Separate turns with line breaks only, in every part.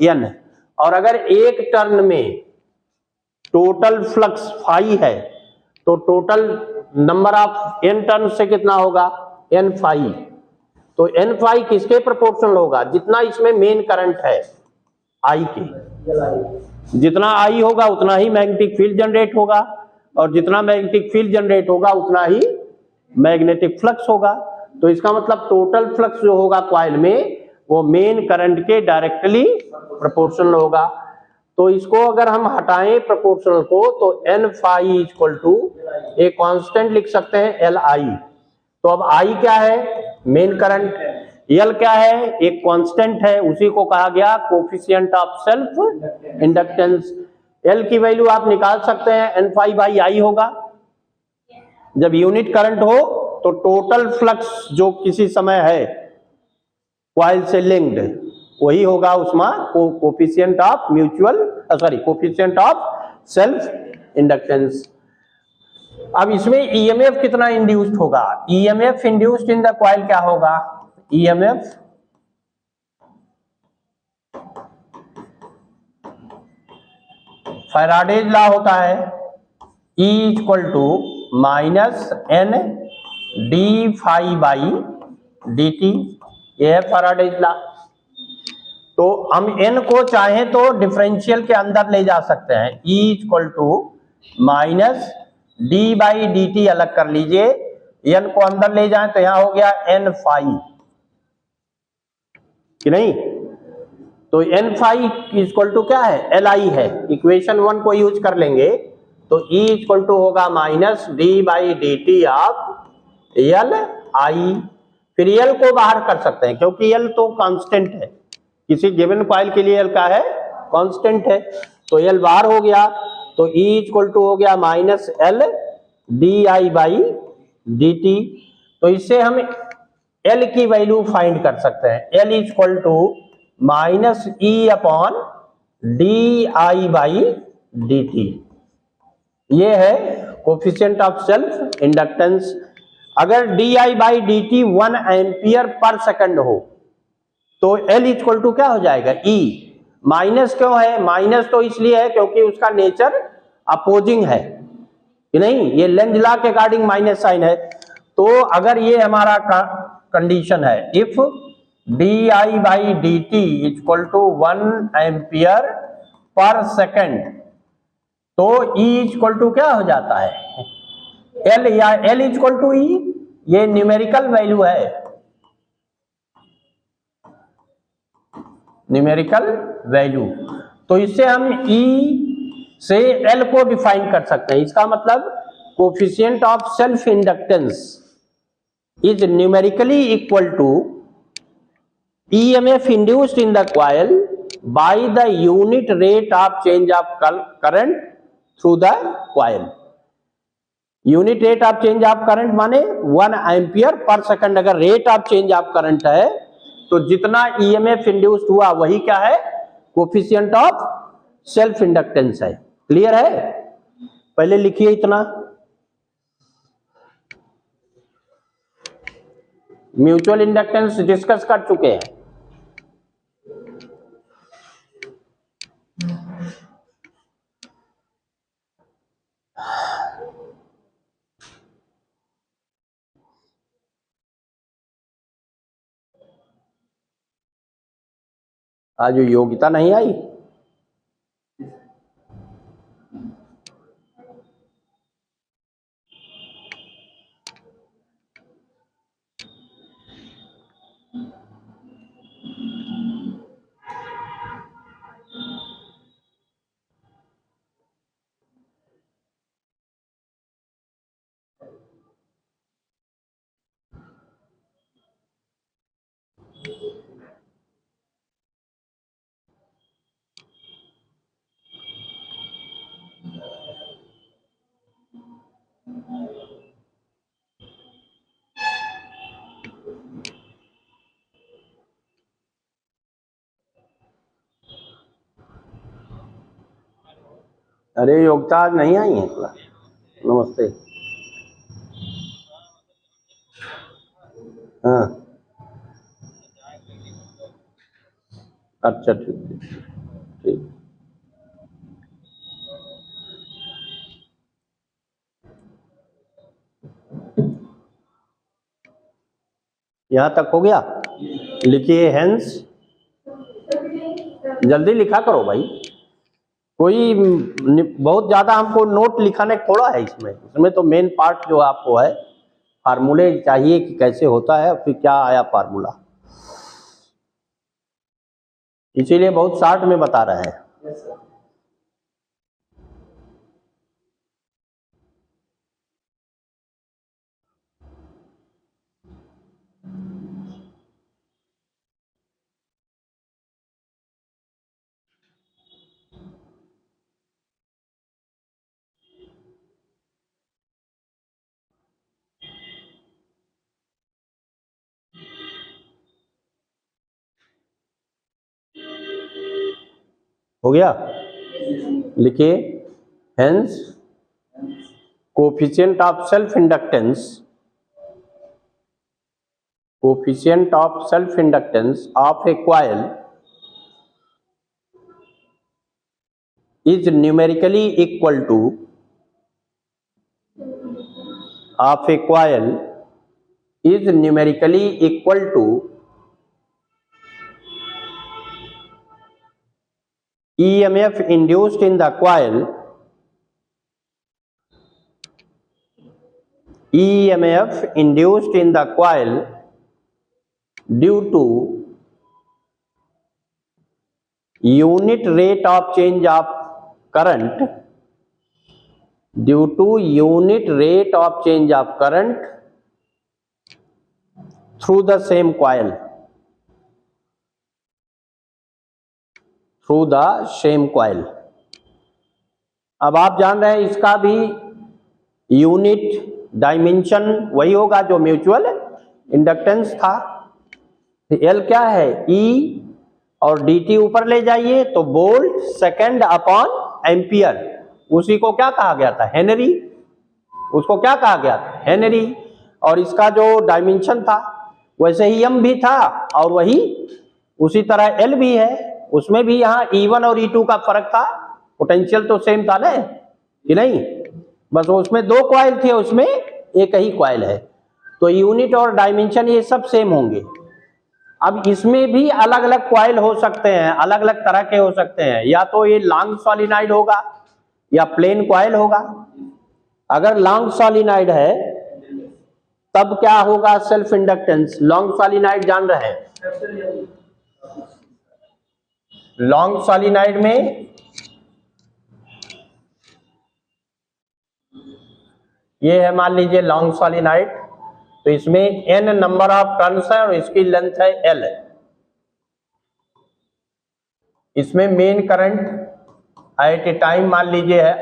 n, और अगर एक टर्न में टोटल फ्लक्स फाई है तो total number of n turn से कितना होगा, n फाई। तो n फाई किसके प्रोपोर्शनल होगा, जितना इसमें मेन करंट है I के, जितना I होगा उतना ही मैग्नेटिक फील्ड जनरेट होगा, और जितना मैग्नेटिक फील्ड जनरेट होगा उतना ही मैग्नेटिक फ्लक्स होगा। तो इसका मतलब टोटल फ्लक्स जो होगा कॉइल में वो मेन करंट के डायरेक्टली प्रोपोर्शनल होगा। तो इसको अगर हम हटाएं प्रोपोर्शनल को तो n फाई इक्वल टू एक कांस्टेंट लिख सकते हैं Li। तो अब I क्या है, मेन करंट, L क्या है, एक कांस्टेंट है, उसी को कहा गया coefficient of self inductance. L की वैल्यू आप निकाल सकते हैं, n फाई बाई I होगा। जब यूनिट करंट हो तो टोटल फ्लक्स जो किसी समय है कॉइल से लिंक्ड वही होगा उसमें coefficient of coefficient of self inductance. अब इसमें ईएमएफ कितना इंड्यूस्ड होगा, EMF induced in the coil क्या होगा, ईएमएफ फैराडेज लॉ होता है, E equal to minus N D phi by D T, यह है फैराडेज लॉ। तो हम n को चाहें तो डिफरेंशियल के अंदर ले जा सकते हैं, E equal to minus D by D T अलग कर लीजिए, n को अंदर ले जाएं तो यहां हो गया n फाई कि नहीं। तो n फाई इक्वल टू क्या है, Li है, इक्वेशन 1 को यूज कर लेंगे तो E इक्वल टू होगा minus D by D T of L I. फिर L को बाहर कर सकते हैं क्योंकि L तो कांस्टेंट है, किसी गिवन कॉइल के लिए L का है, कांस्टेंट है, तो L बाहर हो गया तो E इक्वल टू हो गया minus L D I by D T. तो इससे हम L की वैल्यू फाइंड कर सकते हैं, L equal to minus E upon D I by D T, ये है कोफिशिएंट ऑफ सेल्फ इंडक्टेंस। अगर D I by D T 1 ampere per second हो तो L इक्वल टू क्या हो जाएगा, E। माइनस क्यों है, माइनस तो इसलिए है क्योंकि उसका नेचर अपोजिंग है कि नहीं, ये लेंज लॉ के अकॉर्डिंग माइनस साइन है। तो अगर ये हमारा कंडीशन है, if D I by D T equal to 1 ampere per second, तो E इक्वल टू क्या हो जाता है, L, या L इक्वल टू E, ये न्यूमेरिकल वैल्यू है, न्यूमेरिकल वैल्यू। तो इससे हम E से L को डिफाइन कर सकते हैं। इसका मतलब coefficient of self inductance is numerically equal to EMF induced in the coil by the unit rate of change of current through the coil। Unit rate of change of current माने 1 ampere per second. अगर rate of change of current है तो जितना EMF induced हुआ वही क्या है, coefficient of self inductance है। क्लियर है, पहले लिखिए इतना। म्यूचुअल इंडक्टेंस डिस्कस कर चुके हैं। आज योग्यता नहीं आई, अरे योग्यता आज नहीं आई है क्लास। नमस्ते। हाँ अच्छा ठीक ठीक। यहां तक हो गया। लिखिए हेंस, जल्दी लिखा करो भाई, कोई बहुत ज्यादा हमको नोट लिखाने थोड़ा है इसमें तो मेन पार्ट जो आपको है फार्मूले चाहिए कि कैसे होता है फिर क्या आया फार्मूला, इसीलिए बहुत शॉर्ट में बता रहे हैं। हो गया। लिखिए hence coefficient of self inductance, coefficient of self inductance of a coil is numerically equal to of a coil is numerically equal to EMF induced in the coil, EMF induced in the coil due to unit rate of change of current, due to unit rate of change of current through the same coil, through the same coil। अब आप जान रहे हैं इसका भी unit dimension वही होगा जो म्यूचुअल इंडक्टेंस था। एल क्या है, ई और dt ऊपर ले जाइए तो वोल्ट सेकंड अपॉन एम्पियर, उसी को क्या कहा गया था, हेनरी, उसको क्या कहा गया था, हेनरी। और इसका जो डायमेंशन था वैसे ही एम भी था और वही उसी तरह एल भी है, उसमें भी यहाँ E1 और E2 का फर्क था, पोटेंशियल तो सेम था ना कि नहीं, बस उसमें दो कॉइल थे उसमें एक ही कॉइल है, तो यूनिट और डायमेंशन ये सब सेम होंगे। अब इसमें भी अलग अलग कॉइल हो सकते हैं, अलग अलग तरह के हो सकते हैं, या तो ये लॉन्ग सॉलिनॉइड होगा या प्लेन कॉइल होगा। अगर लॉन्ग सॉलिनॉइड है तब क्या होगा, सेल्फ इंडक्टेंस, लॉन्ग सॉलिनॉइड जान रहे हैं, लॉन्ग सॉलिनॉइड में ये है मान लीजिए लॉन्ग सॉलिनॉइड, तो इसमें n नंबर ऑफ टर्न्स है और इसकी लेंथ है L। इसमें मेन करंट एट ए टाइम मान लीजिए है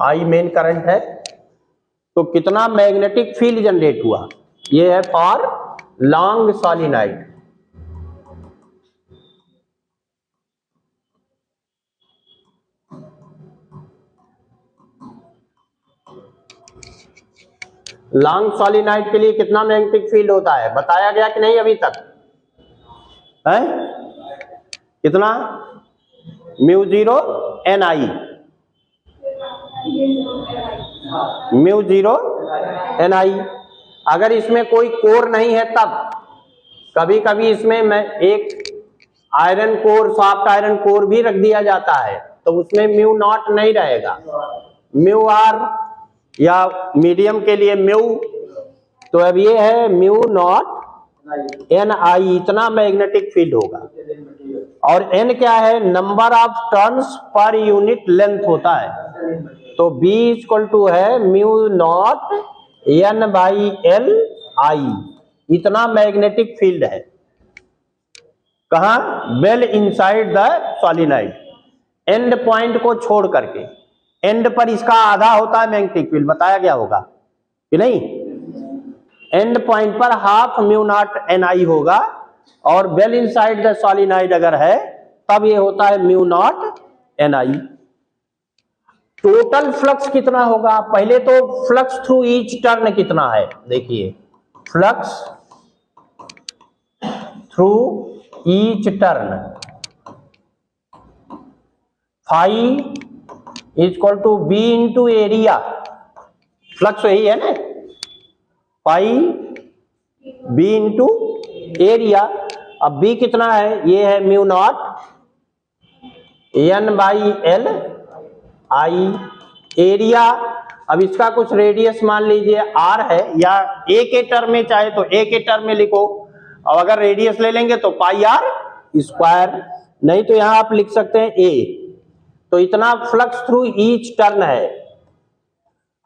I मेन करंट है, तो कितना मैग्नेटिक फील्ड जनरेट हुआ, ये है for long solenoid. Long solenoid के लिए कितना मैग्नेटिक फील्ड होता है बताया गया कि नहीं अभी तक है, कितना, म्यू जीरो एन आई, म्यू जीरो एन आई। अगर इसमें कोई कोर नहीं है तब, कभी कभी इसमें मैं एक iron core, soft iron core भी रख दिया जाता है, तो उसमें म्यू नॉट नहीं रहेगा, म्यू आर, या मीडियम के लिए म्यू, तो अब ये है म्यू नॉट एन आई, इतना मैग्नेटिक फील्ड होगा। और एन क्या है, number of turns per unit length होता है, तो B इक्वल टू है mu not N by L आई, इतना मैग्नेटिक फील्ड है। कहा, well inside the solenoid, and point को छोड़ करके, एंड पर इसका आधा होता है मैग्नेटिक फील्ड, बताया गया होगा कि नहीं, एंड पॉइंट पर हाफ म्यू नॉट एन आई होगा, और वेल इनसाइड द सॉलिनॉइड अगर है तब ये होता है mu not N I. Total flux कितना होगा? पहले तो फ्लक्स थ्रू ईच टर्न कितना है, देखिए flux through each turn phi equal to B into area, flux यही है ना, पाई बी इंटू एरिया। अब बी कितना है? ये है mu not N by L I area. अब इसका कुछ रेडियस मान लीजिए आर है, या ए के टर्म में चाहे तो ए के टर्म में लिखो, और अगर रेडियस ले लेंगे तो पाई आर स्क्वायर, नहीं तो यहां आप लिख सकते हैं ए। तो इतना फ्लक्स थ्रू ईच टर्न है।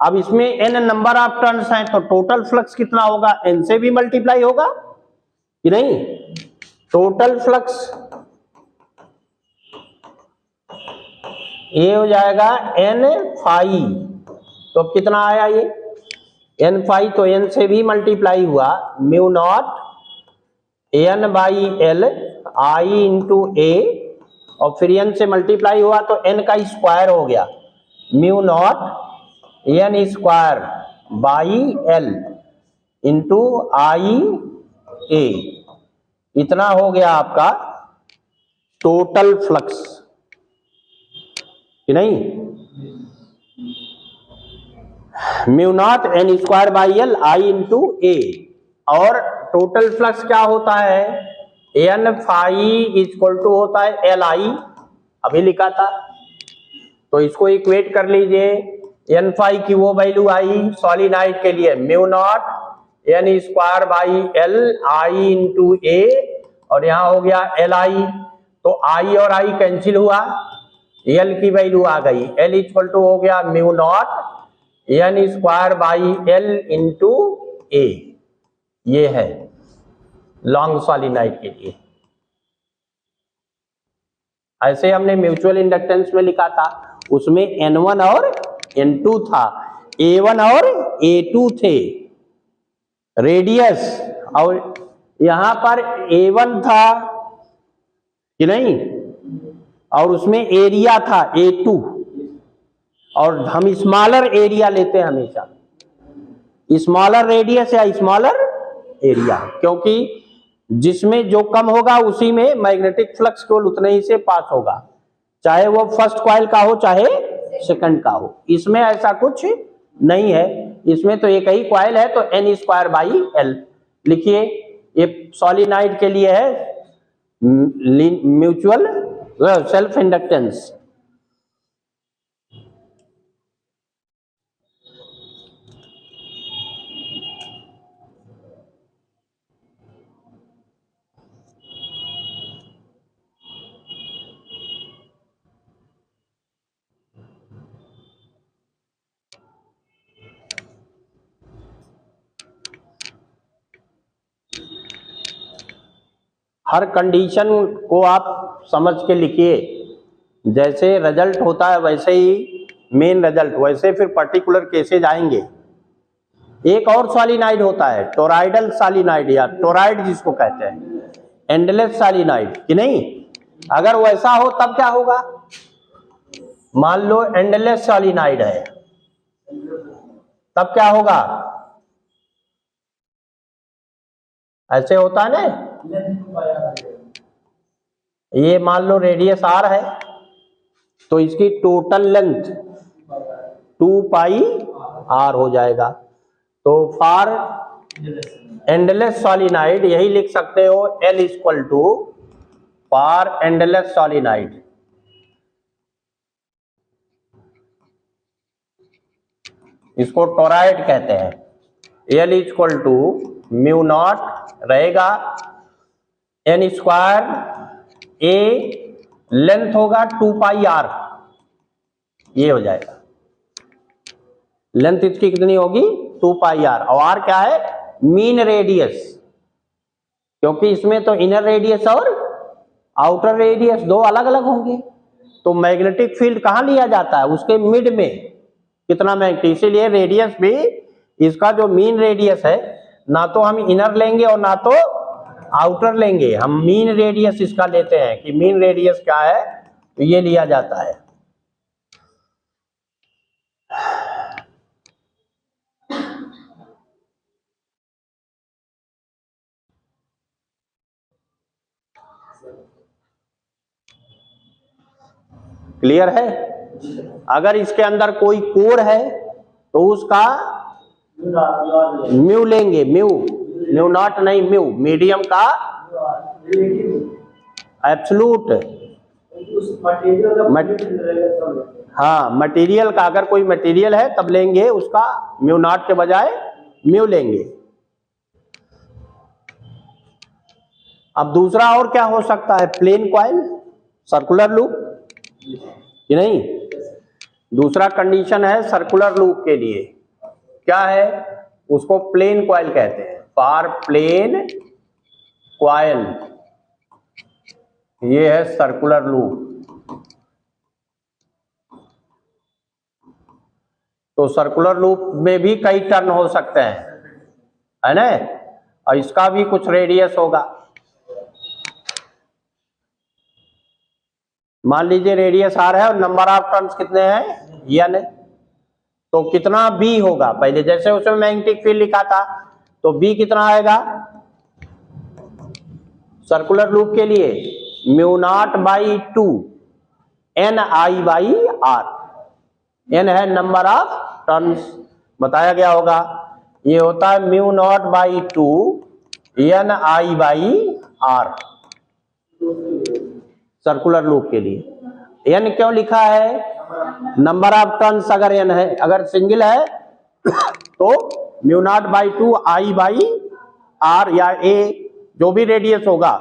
अब इसमें एन नंबर ऑफ टर्न्स हैं, तो टोटल फ्लक्स कितना होगा? एन से भी मल्टीप्लाई होगा कि नहीं? टोटल फ्लक्स ये हो जाएगा एन फाई। तो अब कितना आया ये एन फाई? तो एन से भी मल्टीप्लाई हुआ, mu not N by L I into A, और फिर एन से मल्टीप्लाई हुआ तो एन का स्क्वायर हो गया, mu not N square by L into I A. इतना हो गया आपका टोटल फ्लक्स कि नहीं? Mu not N square by L I into A. और टोटल फ्लक्स क्या होता है? एन फाई इक्वल टू होता है एल आई, अभी लिखा था, तो इसको इक्वेट कर लीजिए। एन फाई की वो वैल्यू आई सॉलिनाइड के लिए mu not N square by L I into A, और यहां हो गया एल आई, तो आई और आई कैंसिल हुआ, एल की वैल्यू आ गई, एल इक्वल टू हो गया mu not N square by L into A. ये है लॉन्ग सॉलिनाइड के लिए। ऐसे हमने म्यूचुअल इंडक्टेंस में लिखा था, उसमें N1 और N2 था, A1 और A2 थे रेडियस, और यहां पर A1 था कि नहीं, और उसमें एरिया था A2, और हम स्मॉलर एरिया लेते हैं हमेशा, स्मॉलर रेडियस या स्मॉलर एरिया, क्योंकि जिसमें जो कम होगा उसी में मैग्नेटिक फ्लक्स केवल उतने ही से पास होगा, चाहे वो फर्स्ट कॉइल का हो चाहे सेकंड का हो। इसमें ऐसा कुछ नहीं है, इसमें तो एक ही कॉइल है, तो एन स्क्वायर बाई एल लिखिए। ये सॉलिनाइड के लिए है म्यूचुअल सेल्फ इंडक्टेंस। हर कंडीशन को आप समझ के लिखिए, जैसे रिजल्ट होता है वैसे ही मेन रिजल्ट, वैसे फिर पर्टिकुलर केसेज आएंगे। एक और सॉलिनाइड होता है टोराइडल सॉलिनाइड, या टोराइड जिसको कहते हैं, एंडलेस सॉलिनाइड कि नहीं। अगर वैसा हो तब क्या होगा? मान लो एंडलेस सॉलिनाइड है, तब क्या होगा? ऐसे होता है ना, ये मान लो रेडियस आर है, तो इसकी टोटल लेंथ 2 पाई आर हो जाएगा। तो फॉर एंडलेस सॉलिनाइड यही लिख सकते हो, L equal to for endless solenoid इसको टोराइड कहते हैं, L equal to mu naught रहेगा एन स्क्वायर, ए लेंथ होगा 2 पाई आर, ये हो जाएगा। लेंथ इसकी कितनी होगी? 2 पाई आर, और आर क्या है? मीन रेडियस, क्योंकि इसमें तो इनर रेडियस और आउटर रेडियस दो अलग अलग होंगे, तो मैग्नेटिक फील्ड कहां लिया जाता है? उसके मिड में कितना मैग्नेटिक, इसीलिए रेडियस भी इसका जो मीन रेडियस है, ना तो हम इनर लेंगे और ना तो आउटर लेंगे, हम मीन रेडियस इसका लेते हैं कि मीन रेडियस क्या है, तो ये लिया जाता है। क्लियर है? अगर इसके अंदर कोई कोर है तो उसका म्यू लेंगे, म्यू म्यू नॉट नहीं, म्यू मीडियम का एब्सोल्यूट। हाँ, मटेरियल का अगर कोई मटेरियल है तब लेंगे उसका म्यू नॉट के बजाय म्यू लेंगे। अब दूसरा और क्या हो सकता है? प्लेन कॉइल, सर्कुलर लूप कि नहीं? दूसरा कंडीशन है सर्कुलर लूप के लिए, क्या है? उसको प्लेन कॉइल कहते हैं। फॉर प्लेन कॉइल, ये है सर्कुलर लूप। तो सर्कुलर लूप में भी कई टर्न हो सकते हैं, है ना? और इसका भी कुछ रेडियस होगा। मान लीजिए रेडियस आर है और नंबर ऑफ टर्न्स कितने हैं? n। तो कितना बी होगा? पहले जैसे उसमें मैग्नेटिक फील्ड लिखा था तो बी कितना आएगा सर्कुलर लूप के लिए? Mu not by 2 N I by R. N है नंबर ऑफ टर्न्स, बताया गया होगा। ये होता है mu not by 2 N I by R circular loop के लिए। एन क्यों लिखा है? नंबर ऑफ टर्न्स अगर एन है, अगर सिंगल है तो mu not by 2 I by R या ए, जो भी रेडियस होगा।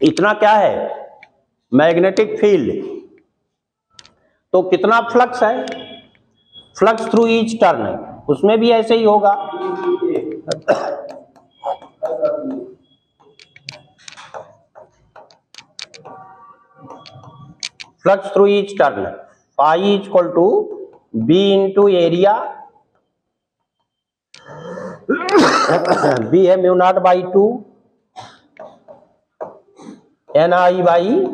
इतना क्या है? Magnetic field. तो कितना फ्लक्स है? फ्लक्स थ्रू ईच टर्न, उसमें भी ऐसे ही होगा। Flux through each turn, phi is equal to B into area. B है mu not by 2 N I by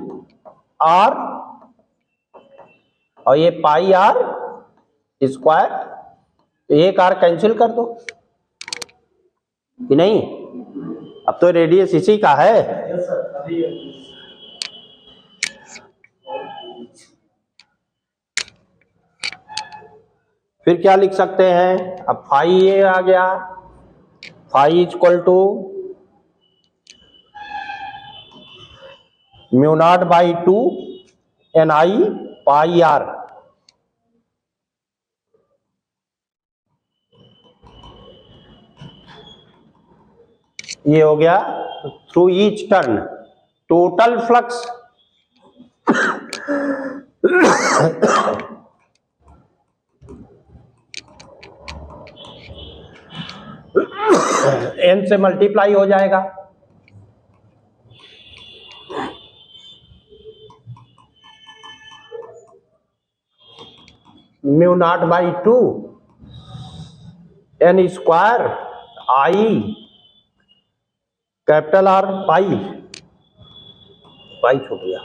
R, और ये पाई आर स्क्वायर। तो एक आर कैंसिल कर दो कि नहीं? अब तो रेडियस इसी का है। फिर क्या लिख सकते हैं? अब फाई ये आ गया, phi is equal to mu not by 2 N I pi R. ये हो गया through each turn total flux. N से मल्टीप्लाई हो जाएगा। Mu not by 2 N square I capital R pi, pi छूट गया।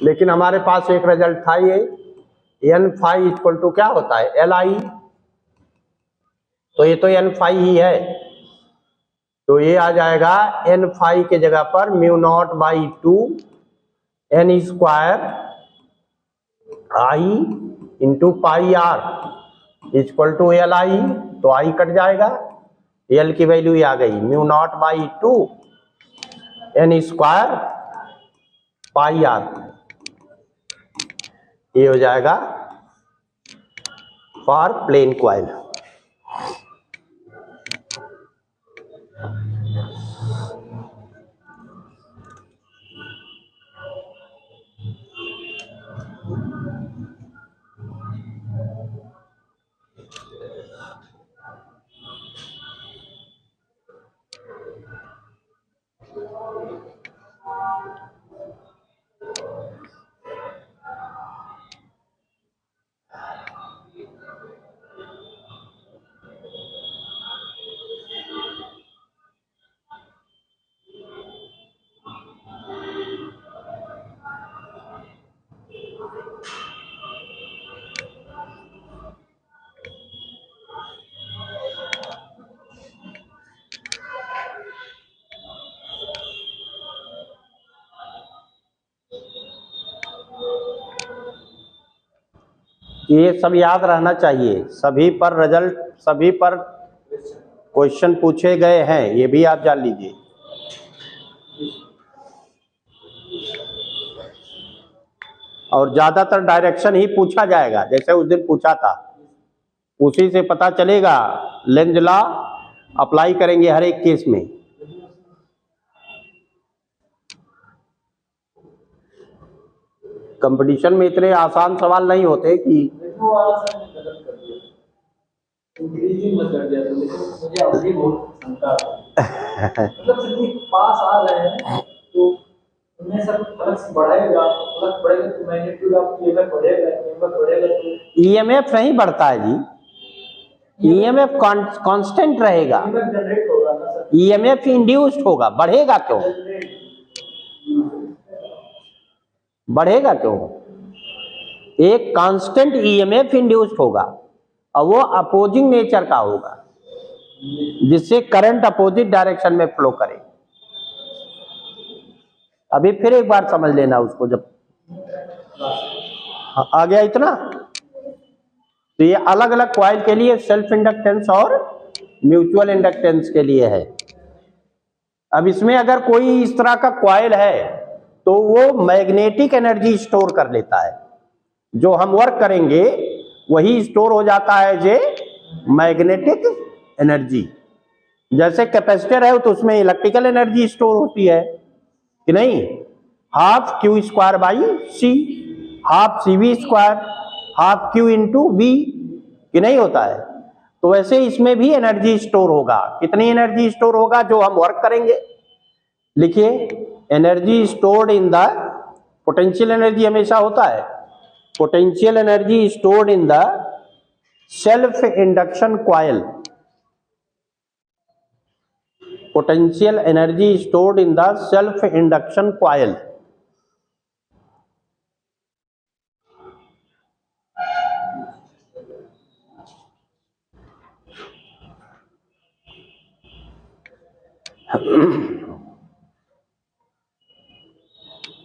लेकिन हमारे पास एक रिजल्ट था, ये एन फाई इक्वल टू क्या होता है? L I. तो ये तो एन फाई ही है, तो ये आ जाएगा एन फाई के जगह पर mu not by 2 N square I into pi R equal to L I. तो आई कट जाएगा, एल की वैल्यू आ गई mu not by 2 N square pi R. ये हो जाएगा फॉर प्लेन कॉइल। ये सब याद रहना चाहिए, सभी पर रिजल्ट, सभी पर क्वेश्चन पूछे गए हैं, ये भी आप जान लीजिए। और ज्यादातर डायरेक्शन ही पूछा जाएगा, जैसे उस दिन पूछा था, उसी से पता चलेगा। लेंज लॉ अप्लाई करेंगे हर एक केस में। कंपटीशन में इतने आसान सवाल नहीं होते कि
मतलब पास आ रहे हैं तो उन्हें सब फ्लक्स बढ़ेगा, फ्लक्स बढ़ेगा तो मैग्नीट्यूड ऑफ ईएमएफ बढ़ेगा, ईएमएफ बढ़ेगा तो
ईएमएफ नहीं बढ़ता है जी, ईएमएफ कांस्टेंट रहेगा,
ईएमएफ जनरेट होगा ना सर,
ईएमएफ इंड्यूस्ड होगा, बढ़ेगा क्यों? बढ़ेगा क्यों? एक कांस्टेंट ईएमएफ इंड्यूस्ड होगा और वो अपोजिंग नेचर का होगा, जिससे करंट अपोजिट डायरेक्शन में फ्लो करे। अभी फिर एक बार समझ लेना उसको, जब आ गया इतना। तो ये अलग अलग कॉइल के लिए सेल्फ इंडक्टेंस और म्यूचुअल इंडक्टेंस के लिए है। अब इसमें अगर कोई इस तरह का कॉइल है तो वो मैग्नेटिक एनर्जी स्टोर कर लेता है, जो हम वर्क करेंगे वही स्टोर हो जाता है जे मैग्नेटिक एनर्जी। जैसे कैपेसिटर है तो उसमें इलेक्ट्रिकल एनर्जी स्टोर होती है कि नहीं, half Q square by C, half C V square, half Q into V, कि नहीं होता है। तो वैसे इसमें भी एनर्जी स्टोर होगा। कितनी एनर्जी स्टोर होगा? जो हम वर्क करेंगे। लिखिए, energy stored in the, potential energy हमेशा होता है, potential energy stored in the self induction coil, potential energy stored in the self induction coil.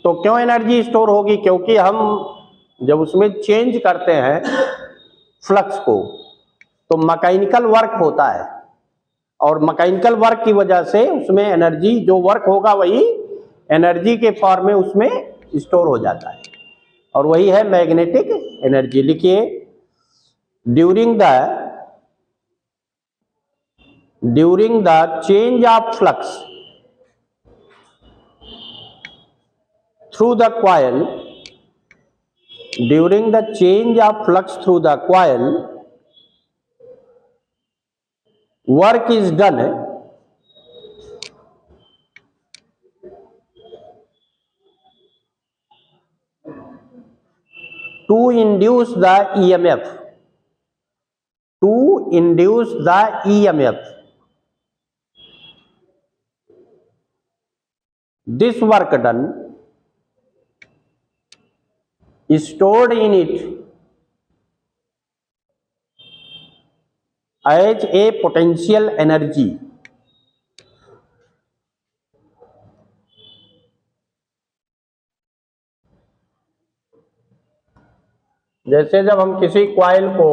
तो क्यों एनर्जी स्टोर होगी? क्योंकि हम जब उसमें चेंज करते हैं फ्लक्स को तो मैकेनिकल वर्क होता है, और मैकेनिकल वर्क की वजह से उसमें एनर्जी, जो वर्क होगा वही एनर्जी के फॉर्म में उसमें स्टोर हो जाता है, और वही है मैग्नेटिक एनर्जी। लिखिए, during the change of flux through the coil, during the change of flux through the coil, work is done to induce the EMF, to induce the EMF. This work done is stored in it as a potential energy. जैसे जब हम किसी coil को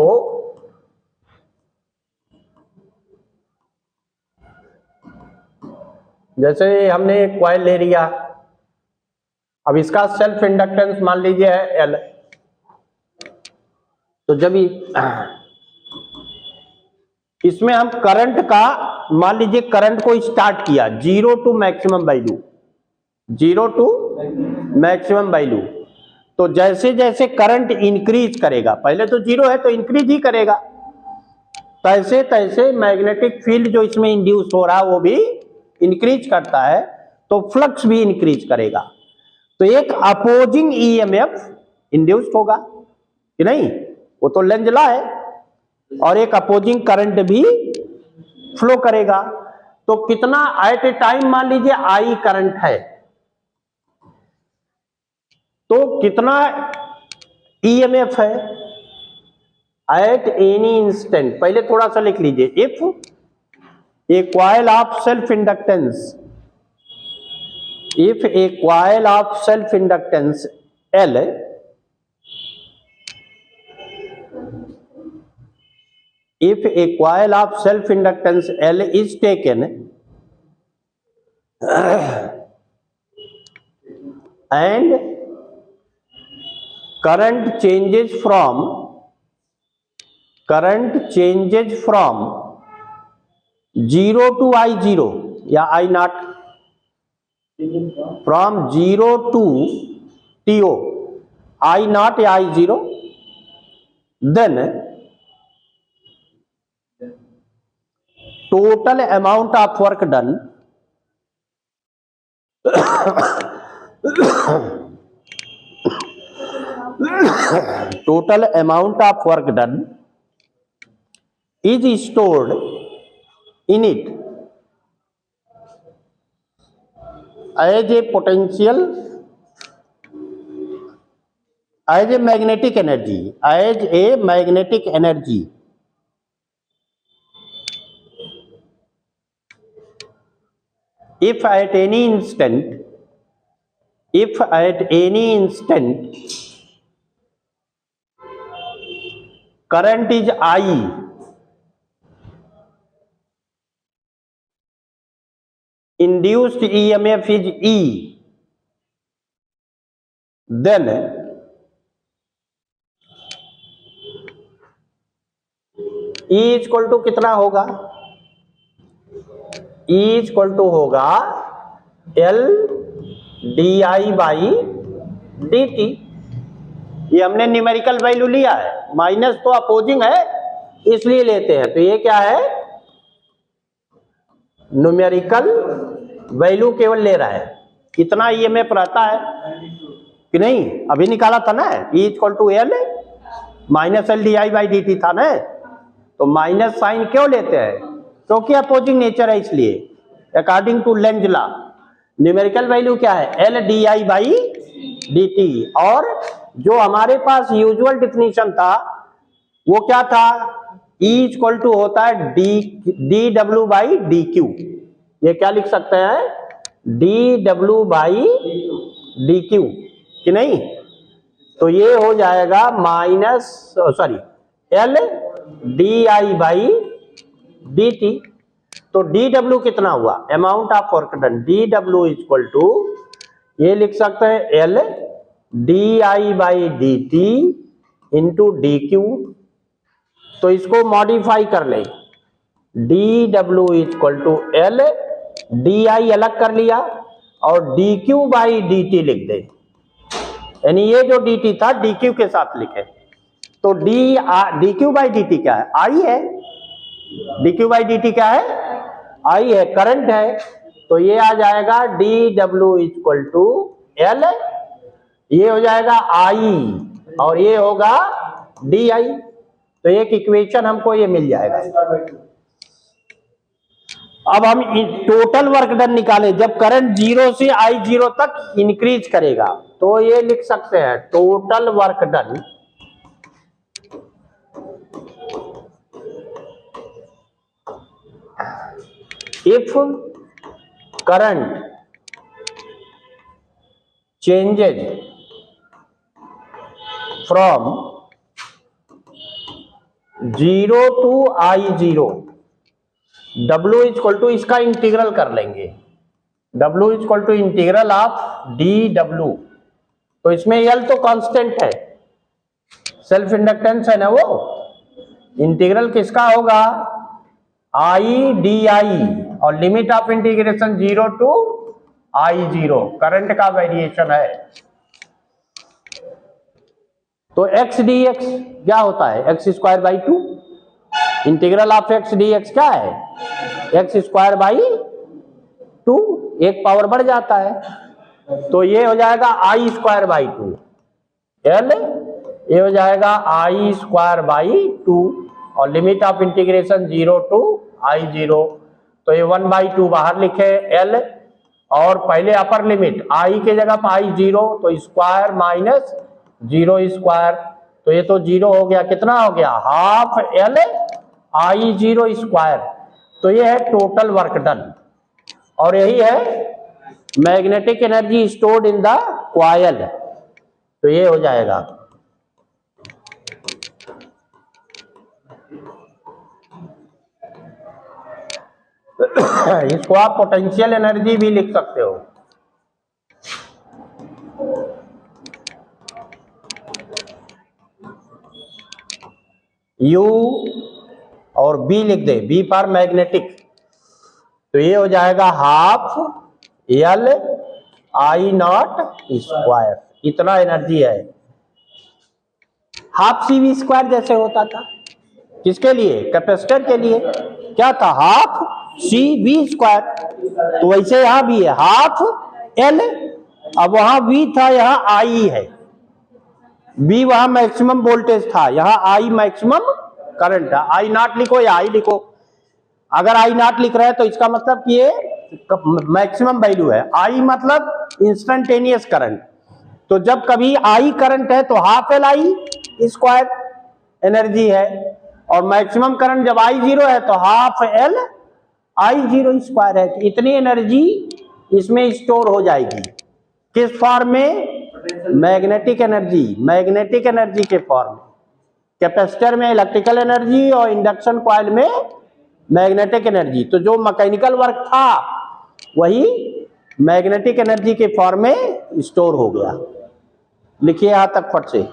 जैसे हमने एक coil ले लिया, अब इसका सेल्फ इंडक्टेंस मान लीजिए है L, तो जब इसमें हम करंट का, मान लीजिए करंट को स्टार्ट किया 0 to maximum value, 0 to maximum value, तो जैसे जैसे करंट इंक्रीज करेगा, पहले तो 0 है तो इंक्रीज ही करेगा, तैसे तैसे मैग्नेटिक फील्ड जो इसमें इंड्यूस हो रहा है वो भी इंक्रीज करता है, तो फ्लक्स भी इंक्रीज करेगा, तो एक अपोजिंग ईएमएफ इंड्यूस्ड होगा कि नहीं, वो तो लेंज लॉ है, और एक अपोजिंग करंट भी फ्लो करेगा। तो कितना एट ए टाइम, मान लीजिए आई करंट है, तो कितना ईएमएफ है एट एनी इंस्टेंट। पहले थोड़ा सा लिख लीजिए, if A coil of self inductance, if a coil of self inductance L if a coil of self inductance L is taken and current changes from 0 to I0 या I0, from 0 to TO I0 या I0, then total amount of work done total amount of work done is stored in it as a potential, as a magnetic energy, if at any instant current is I, induced EMF is E, then E equal to कितना होगा? E equal to होगा L di by dt। ये हमने numerical value लिया है, minus तो opposing है इसलिए लेते हैं, तो ये क्या है? न्यूमेरिकल वैल्यू केवल ले रहा है। कितना ईएमएफ रहता है कि नहीं, अभी निकाला था ना, E equal to L minus L di by dt था ना, तो माइनस साइन क्यों लेते हैं? क्योंकि अपोजिंग नेचर है, इसलिए according to Lenz law numerical value क्या है? L di by dt। और जो हमारे पास यूजुअल डिफिनीशन था वो क्या था? E इक्वल टू होता है D W by D Q. ये क्या लिख सकते हैं? D W by D Q कि नहीं? तो ये हो जाएगा L D I by D T. तो डी डब्ल्यू कितना हुआ? Amount of work done. D W equal to ये लिख सकते हैं L D I by D T into D Q. तो इसको मॉडिफाई कर ले, D W equal to L D I अलग कर लिया और D Q by D T लिख दे, यानी ये जो डी टी था डी क्यू के साथ लिखे। तो D Q by D T क्या है? आई है। D Q by D T क्या है? आई है, करंट है। तो ये आ जाएगा D W equal to L, ये हो जाएगा आई और ये होगा डी आई। तो एक इक्वेशन हमको ये मिल जाएगा। अब हम टोटल वर्क डन निकाले, जब करंट 0 से I0 तक इंक्रीज करेगा, तो ये लिख सकते हैं total work done if current changes from 0 to I0, W equal to इसका इंटीग्रल कर लेंगे, W equal to integral of D W. तो इसमें L तो कांस्टेंट है, सेल्फ इंडक्टेंस है ना, वो इंटीग्रल किसका होगा? आई डी आई और limit of integration 0 to I0, current का वेरिएशन है। तो x dx क्या होता है? x square by 2। Integral of x dx क्या है? x स्क्वायर बाई 2, एक पावर बढ़ जाता है। तो ये हो जाएगा I स्क्वायर बाई 2 L, ये हो जाएगा I स्क्वायर बाई 2 और limit of integration 0 to I0। तो ये 1/2 बाहर लिखे L, और पहले अपर लिमिट I के जगह पर I0, तो स्क्वायर माइनस 0 स्क्वायर, तो ये तो 0 हो गया। कितना हो गया? Half L I0 square. तो ये है टोटल वर्क डन, और यही है magnetic energy stored in the coil. तो ये हो जाएगा इसको आप पोटेंशियल एनर्जी भी लिख सकते हो। U और B लिख दे, B फॉर मैग्नेटिक, तो ये हो जाएगा half L I nought square, इतना एनर्जी है। हाफ CV स्क्वायर जैसे होता था, किसके लिए? कैपेसिटर के लिए। क्या था? Half CV square. तो वैसे यहां भी है हाफ L, अब वहां V था, यहां I है। B वहां मैक्सिमम वोल्टेज था, यहां I मैक्सिमम करंट था। I नॉट लिखो या I लिखो, अगर I नॉट लिख रहे हैं तो इसका मतलब कि ये मैक्सिमम वैल्यू है। I मतलब इंस्टेंटेनियस करंट, तो जब कभी I करंट है तो हाफ LI स्क्वायर एनर्जी है, और मैक्सिमम करंट जब I0 है तो हाफ LI0 स्क्वायर है। तो इतनी एनर्जी इसमें स्टोर हो जाएगी, किस फॉर्म में? मैग्नेटिक एनर्जी, मैग्नेटिक एनर्जी के फॉर्म में। कैपेसिटर में इलेक्ट्रिकल एनर्जी और इंडक्शन कॉइल में मैग्नेटिक एनर्जी। तो जो मैकेनिकल वर्क था वही मैग्नेटिक एनर्जी के फॉर्म में स्टोर हो गया। लिखिए यहां तक फट से।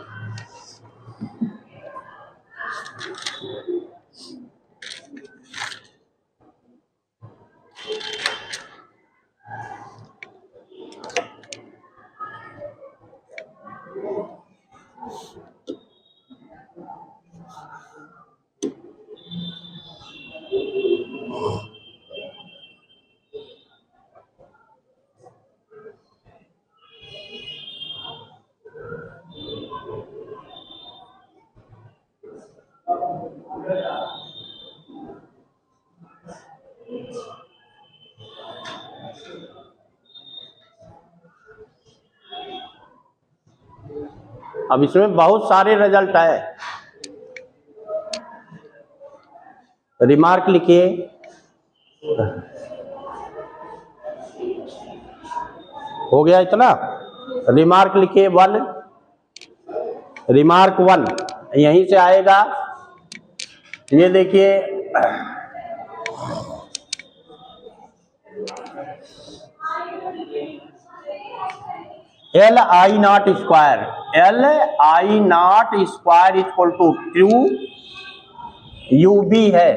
अब इसमें बहुत सारे रिजल्ट है। रिमार्क लिखिए, हो गया इतना। रिमार्क लिखिए 1, रिमार्क 1 यहीं से आएगा। ये देखिए, LI nought square, LI nought square equal to QUB है,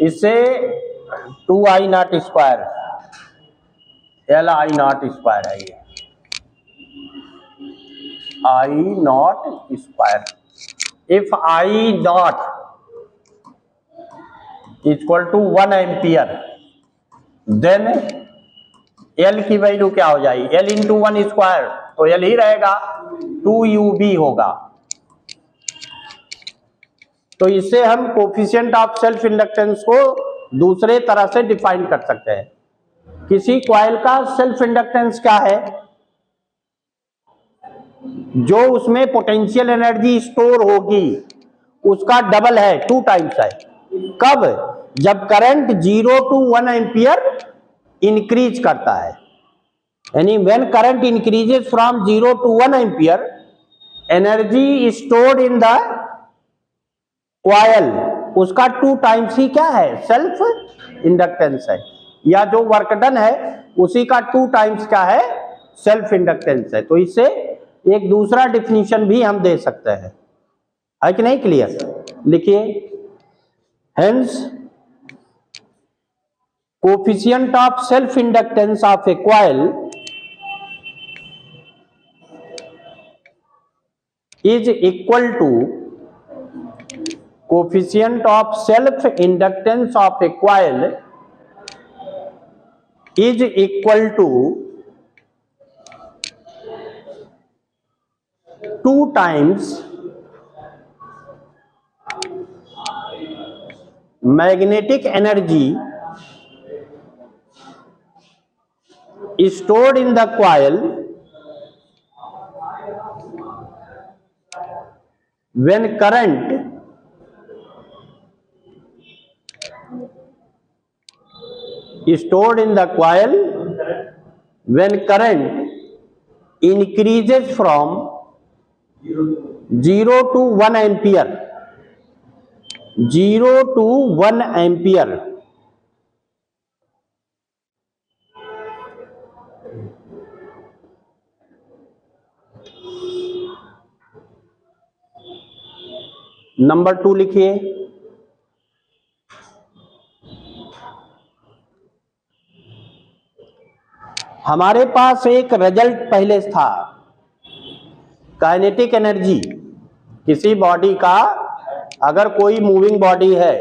इससे 2I nought square, LI nought square है ये, I nought square. If I nought equal to 1 ampere, then L की वैल्यू क्या हो जाएगी? L इंटू 1 स्क्वायर, तो L ही रहेगा, 2UB होगा। तो इससे हम कोफिशिएंट ऑफ सेल्फ इंडक्टेंस को दूसरे तरह से डिफाइन कर सकते हैं। किसी कॉइल का सेल्फ इंडक्टेंस क्या है? जो उसमें पोटेंशियल एनर्जी स्टोर होगी उसका डबल है, 2 टाइम्स है। कब? जब करंट 0 to 1 एम्पियर इंक्रीज करता है, यानी when current increases from 0 to 1 ampere, energy stored in the coil, उसका 2 टाइम्स ही क्या है? सेल्फ इंडक्टेंस है, या जो वर्क डन है उसी का 2 टाइम्स क्या है? सेल्फ इंडक्टेंस है। तो इससे एक दूसरा डिफिनीशन भी हम दे सकते हैं, है कि नहीं? क्लियर? लिखिए, hence coefficient of self inductance of a coil is equal to coefficient of self inductance of a coil is equal to 2 times magnetic energy stored in the coil when current stored in the coil when current increases from 0 to 1 ampere, 0 to 1 ampere. Number 2 लिखिए। हमारे पास एक result पहले था, kinetic energy किसी body का, अगर कोई moving body है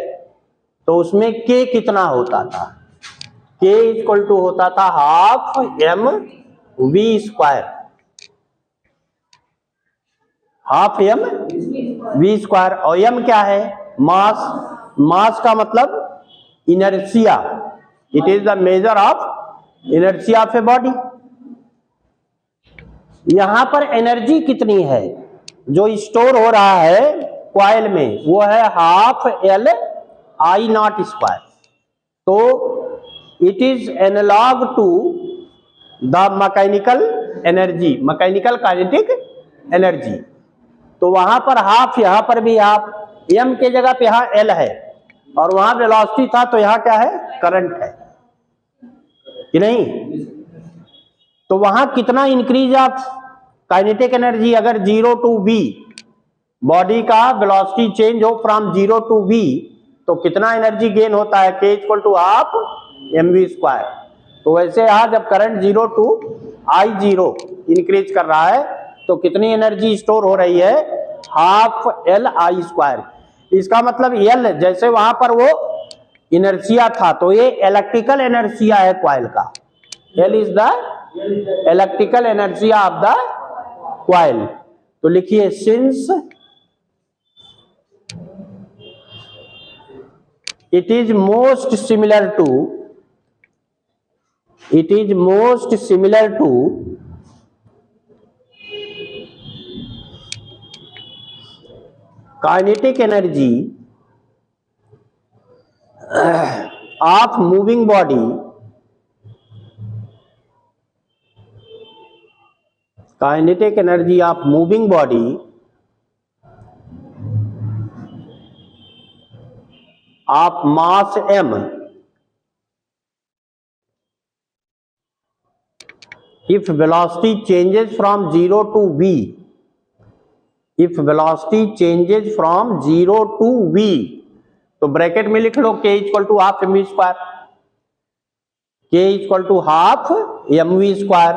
तो उसमें के कितना होता था, के इक्वल टू होता था half M V square, half M V square. और एम क्या है, मास, मास का मतलब inertia, it is the measure of inertia of a body. यहां पर एनर्जी कितनी है जो स्टोर हो रहा है कॉइल में, वो है half L I not square. तो it is analogue to the mechanical energy, mechanical kinetic energy. तो वहां पर हाफ, यहां पर भी हाफ, एम के जगह पे यहां एल है, और वहां वेलोसिटी था तो यहां क्या है, करंट है कि नहीं। तो वहां कितना इंक्रीज ऑफ काइनेटिक एनर्जी, अगर 0 टू v बॉडी का वेलोसिटी चेंज हो फ्रॉम 0 टू v, तो कितना एनर्जी गेन होता है, k equal to half M V square. तो वैसे यहां जब करंट 0 टू I0 इंक्रीज कर रहा है तो कितनी एनर्जी स्टोर हो रही है, हाफ एल आई स्क्वायर। इसका मतलब एल, जैसे वहां पर वो इनर्शिया था तो ये इलेक्ट्रिकल एनर्शिया है कॉइल का, L is the electrical inertia of the coil. तो लिखिए since it is most similar to kinetic energy of moving body, kinetic energy of moving body of mass m if velocity changes from 0 to v, if velocity changes from 0 to v, तो bracket में लिख लो k equal to half M V square, k equal to half M V square.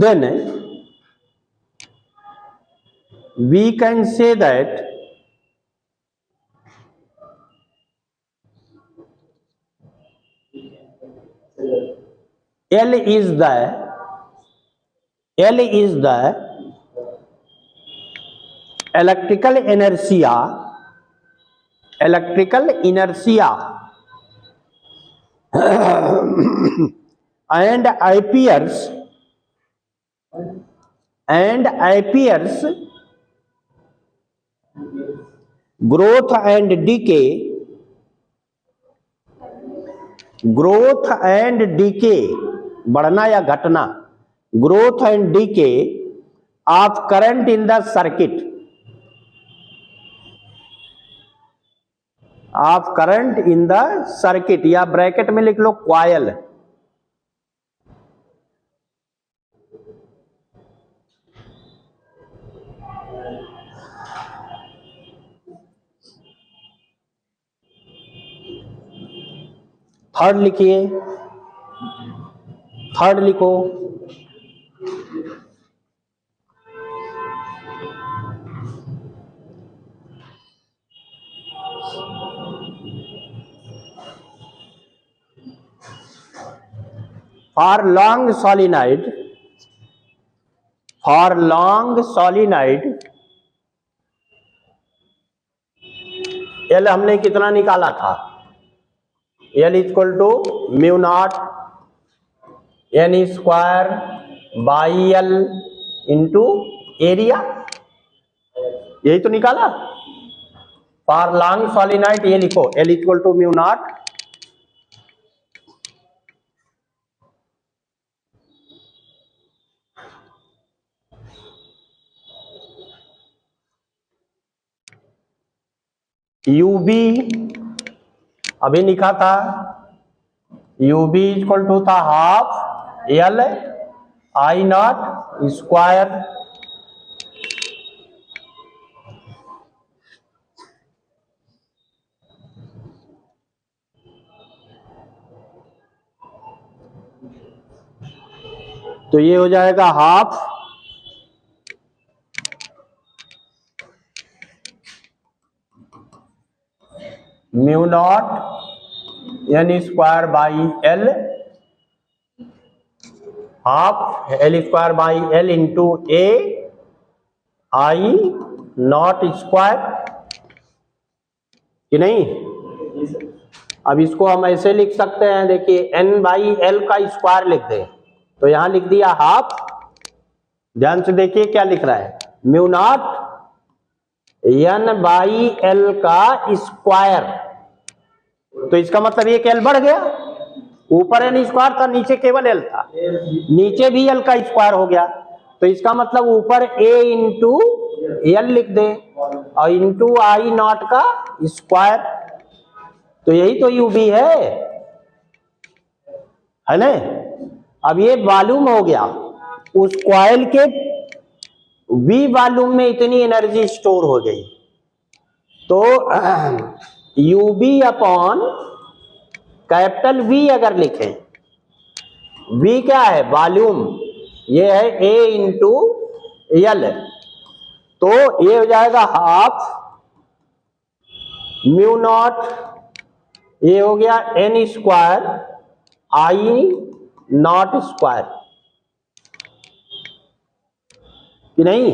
Then we can say that L is the electrical inertia and appears growth and decay, बढ़ना या घटना, growth and DK of current in the circuit, of current in the circuit, या bracket में लिख लो coil. Third लिखिए, third लिखो, for long solenoid L हमने कितना निकाला था, L equal to mu not N square by L into area, यही तो निकाला। फॉर लॉन्ग सॉलिनॉइड ये लिखो, L equal to mu nought UB अभी लिखा था, यूबी इक्वल टू था half L I not square, तो ये हो जाएगा half mu not N square by L, half L square by L into A I not square, कि नहीं। अब इसको हम ऐसे लिख सकते हैं, देखिए एन बाई एल का स्क्वायर लिख दें, तो यहां लिख दिया हाफ, ध्यान से देखिए क्या लिख रहा है, mu not N by L का स्क्वायर, तो इसका मतलब ये एल बढ़ गया, ऊपर एन स्क्वायर था, नीचे केवल एल था, नीचे भी एल का स्क्वायर हो गया, तो इसका मतलब ऊपर ए इंटू एल लिख दे और इंटू आई नॉट का स्क्वायर, तो यही तो यूबी है ना। अब ये वॉल्यूम हो गया, उस कॉइल के वी वॉल्यूम में इतनी एनर्जी स्टोर हो गई, तो यूबी अपॉन कैपिटल वी अगर लिखें, वी क्या है वॉल्यूम, ये है ए इंटू एल, तो ये हो जाएगा हाफ म्यू नॉट, ये हो गया N square I not square, कि नहीं।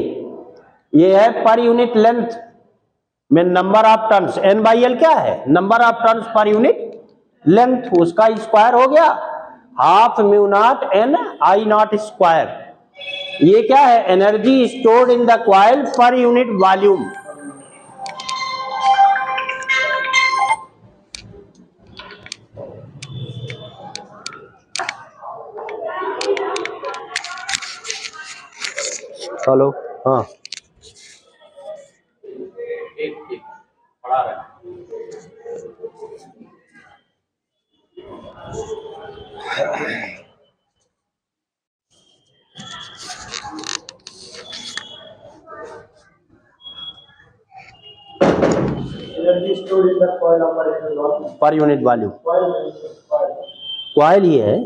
ये है पर यूनिट लेंथ में number of turns, N by L क्या है, number of turns per unit length, उसका स्क्वायर हो गया half mu not N I not square. ये क्या है, energy stored in the coil per unit volume. Hello, हाँ पढ़ा रहे
energy stored in the coil
per unit volume,
coil
coil ये है।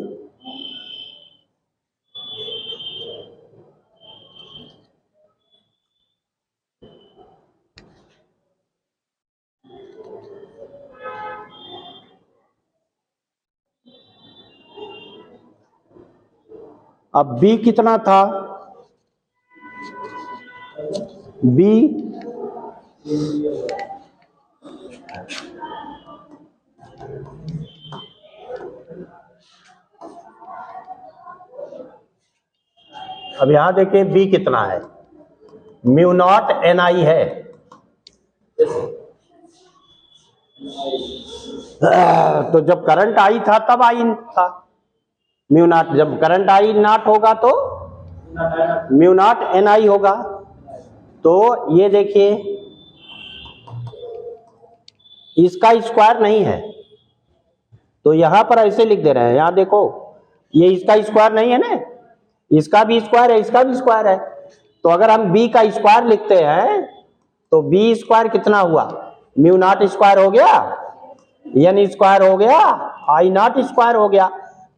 अब बी कितना था, बी अब यहां देखिए बी कितना है, म्यू नॉट एन आई है, तो जब करंट आई था तब आई था म्यू नॉट, जब करंट आई नॉट होगा तो म्यू नॉट एन आई होगा। तो ये देखिए इसका स्क्वायर नहीं है, तो यहां पर ऐसे लिख दे रहे हैं, यहां देखो ये इसका स्क्वायर नहीं है ना, इसका भी स्क्वायर है, इसका भी स्क्वायर है, तो अगर हम b का स्क्वायर लिखते हैं तो b स्क्वायर कितना हुआ, म्यू नॉट स्क्वायर हो गया, एन स्क्वायर हो गया, आई नॉट स्क्वायर हो गया,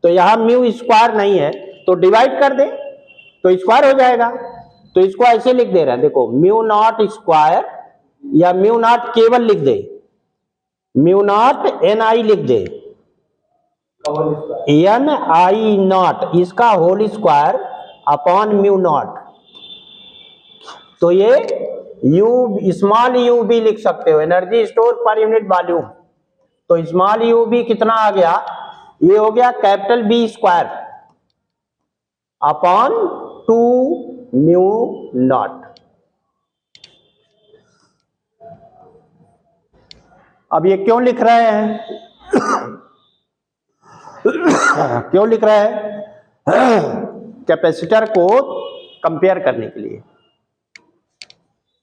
तो यहां म्यू स्क्वायर नहीं है तो डिवाइड कर दे तो स्क्वायर हो जाएगा। तो इसको ऐसे लिख दे रहे हैं, देखो म्यू नॉट स्क्वायर या म्यू नॉट केवल लिख दे, म्यू नॉट एन आई लिख दे, एन आई नॉट इसका whole square upon mu nought, तो ये यू स्मॉल यू भी लिख सकते हो, energy store per unit volume, तो स्मॉल यू भी कितना आ गया, ये हो गया capital B square upon 2 mu nought. अब ये क्यों लिख रहे हैं क्यों लिख रहे हैं, कैपेसिटर को कंपेयर करने के लिए,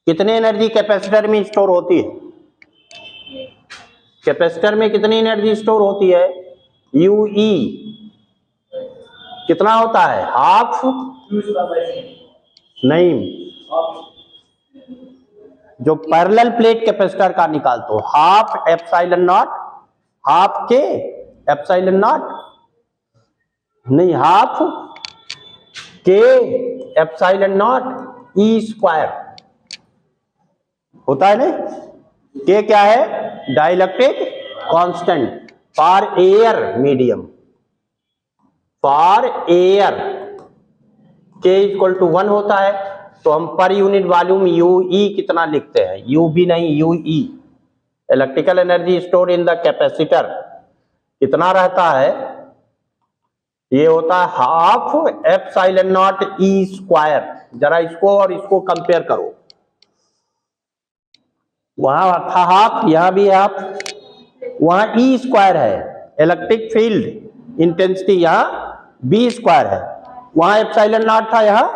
कितने एनर्जी कैपेसिटर में स्टोर होती है, कैपेसिटर में कितनी एनर्जी स्टोर होती है? यूई कितना होता है? हाफ, नहीं, जो पैरेलल प्लेट कैपेसिटर का निकालते हो, हाफ एप्सिलॉन नॉट, हाफ के एप्सिलॉन नॉट, नहीं, हाफ के एप्सिलॉन नॉट ई स्क्वायर होता है ना। के क्या है? Dielectric constant for air medium, for air के इक्वल टू 1 होता है। तो हम पर यूनिट वॉल्यूम यू ई कितना लिखते हैं? यू भी नहीं, you E, electrical energy store in the capacitor कितना रहता है? ये होता है half epsilon not E square. जरा इसको और इसको कंपेयर करो, वहां था हाफ, यहां भी हाफ, वहां ई स्क्वायर है, इलेक्ट्रिक फील्ड इंटेंसिटी यहां बी स्क्वायर है, वहां एप्सिलॉन नॉट था, यहां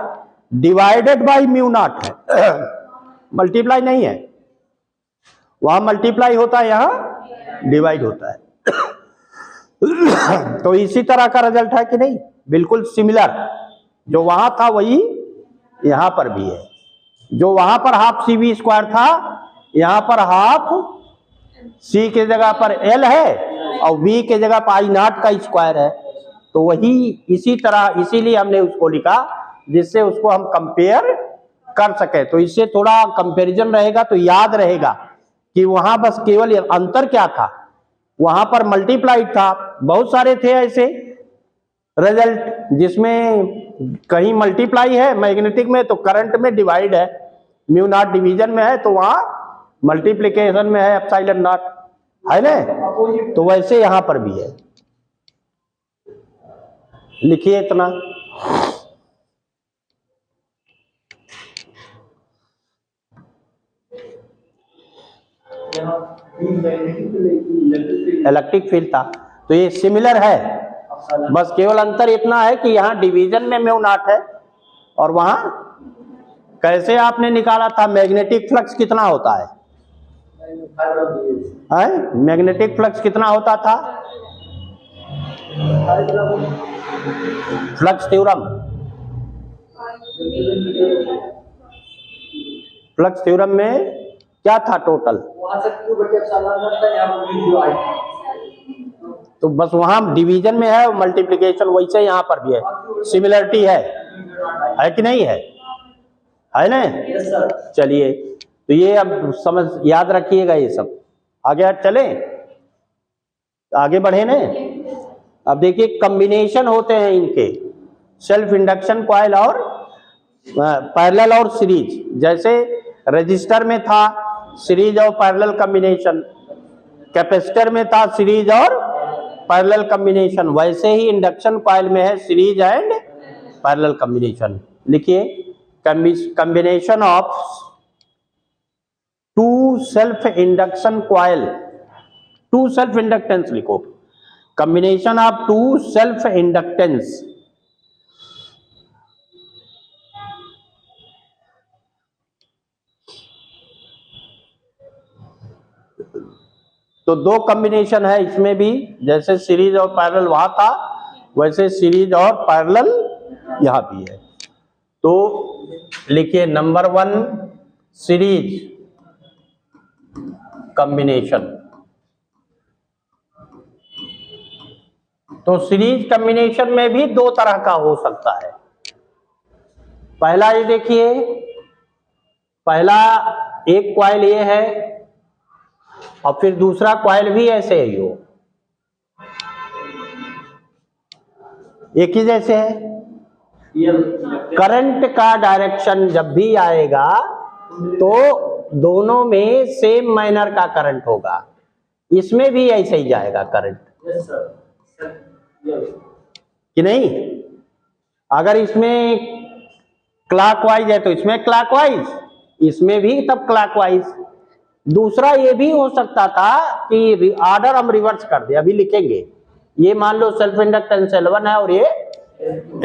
डिवाइडेड बाय म्यू नॉट है, मल्टीप्लाई नहीं है, वहां मल्टीप्लाई होता है, यहां डिवाइड होता है। तो इसी तरह का रिजल्ट है कि नहीं? बिल्कुल सिमिलर, जो वहां था वही यहां पर भी है। जो वहां पर हाफ सी वी स्क्वायर था, यहां पर हाफ सी के जगह पर एल है और वी के जगह पर आई नॉट का स्क्वायर है। तो वही इसी तरह, इसीलिए हमने उसको लिखा जिससे उसको हम कंपेयर कर सके। तो इससे थोड़ा कंपैरिजन रहेगा तो याद रहेगा कि वहां बस केवल अंतर क्या था, वहां पर मल्टीप्लाइड था। बहुत सारे थे ऐसे रिजल्ट जिसमें कहीं मल्टीप्लाई है मैग्नेटिक में तो करंट में डिवाइड है, म्यू नॉट डिवीजन में है तो वहां मल्टीप्लिकेशन में है एप्सिलॉन नॉट, है ना। तो वैसे यहां पर भी है, लिखिए इतना। इलेक्ट्रिक फील्ड था, तो ये सिमिलर है, बस केवल अंतर इतना है कि यहाँ डिवीजन में म्यू नॉट है और वहां कैसे आपने निकाला था मैग्नेटिक फ्लक्स कितना होता है? मैग्नेटिक फ्लक्स कितना होता था? फ्लक्स थ्योरम, फ्लक्स थ्योरम में क्या था टोटल? तो बस वहां डिवीजन में है, मल्टीप्लिकेशन वैसे यहां पर भी है, सिमिलरिटी है कि नहीं है? है ना। चलिए, तो ये अब समझ याद रखिएगा ये सब। आगे चले, आगे बढ़े ना। अब देखिए कॉम्बिनेशन होते हैं इनके, सेल्फ इंडक्शन कॉइल और पैरेलल और सीरीज। जैसे रजिस्टर में था सीरीज और पैरेलल कॉम्बिनेशन, कैपेसिटर में था सीरीज और पैरेलल कॉम्बिनेशन, वैसे ही इंडक्शन कॉइल में है सीरीज एंड पैरेलल कॉम्बिनेशन। लिखिए combination of two self induction coil, two self inductance लिखो, combination of two self inductance. तो दो कॉम्बिनेशन है इसमें भी, जैसे सीरीज और पैरेलल वहां था वैसे सीरीज और पैरेलल यहां भी है। तो लिखिए नंबर 1 सीरीज कॉम्बिनेशन। तो सीरीज कॉम्बिनेशन में भी दो तरह का हो सकता है। पहला ये देखिए, पहला एक कॉइल ये है और फिर दूसरा कॉइल भी ऐसे ही हो, एक ही जैसे है। करंट का डायरेक्शन जब भी आएगा तो दोनों में सेम मैनर का करंट होगा, इसमें भी ऐसे ही जाएगा करंट, कि नहीं? अगर इसमें क्लॉकवाइज है तो इसमें क्लॉकवाइज, इसमें भी तब क्लॉकवाइज। दूसरा ये भी हो सकता था कि ऑर्डर हम रिवर्स कर दे, अभी लिखेंगे। ये मान लो सेल्फ इंडक्टेंस L1 है और ये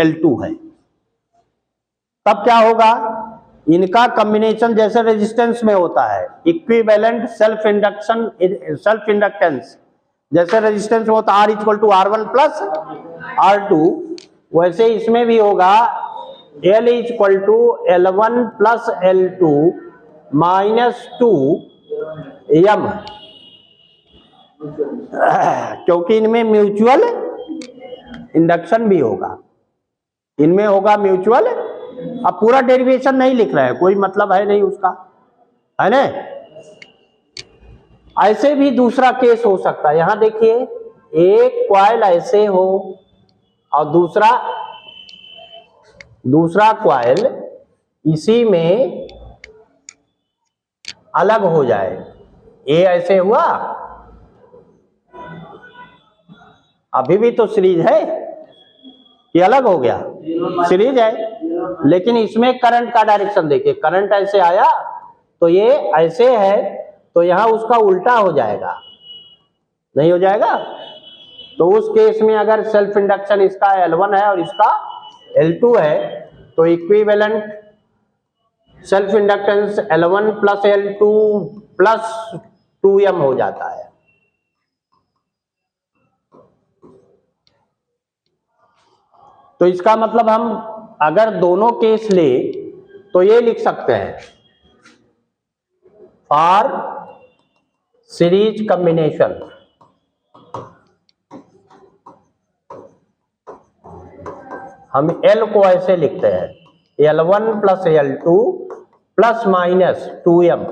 L2 है, तब क्या होगा? इनका कॉम्बिनेशन जैसे रेजिस्टेंस में होता है, इक्विवेलेंट सेल्फ इंडक्टेंस जैसे रेजिस्टेंस में होता है R equal to R1 plus R2, वैसे इसमें भी होगा L equal to L1 plus L2 minus 2M, क्योंकि इनमें म्यूचुअल इंडक्शन भी होगा, इनमें होगा म्यूचुअल। अब पूरा डेरिवेशन नहीं लिख रहे हैं, कोई मतलब है नहीं उसका, है ना। ऐसे भी दूसरा केस हो सकता है, यहां देखिए एक कॉइल ऐसे हो और दूसरा कॉइल इसी में अलग हो जाए, ये ऐसे हुआ, अभी भी तो सीरीज है कि अलग हो गया, सीरीज है, लेकिन इसमें करंट का डायरेक्शन देखिए, करंट ऐसे आया तो ये ऐसे है, तो यहां उसका उल्टा हो जाएगा, नहीं हो जाएगा। तो उस केस में अगर सेल्फ इंडक्शन इसका L1 है और इसका L2 है, तो equivalent self inductance L1 plus L2 plus 2M हो जाता है। तो इसका मतलब हम अगर दोनों केस ले तो ये लिख सकते हैं, फॉर सीरीज कॉम्बिनेशन हम L को ऐसे लिखते हैं, L1 plus L2 plus minus 2M,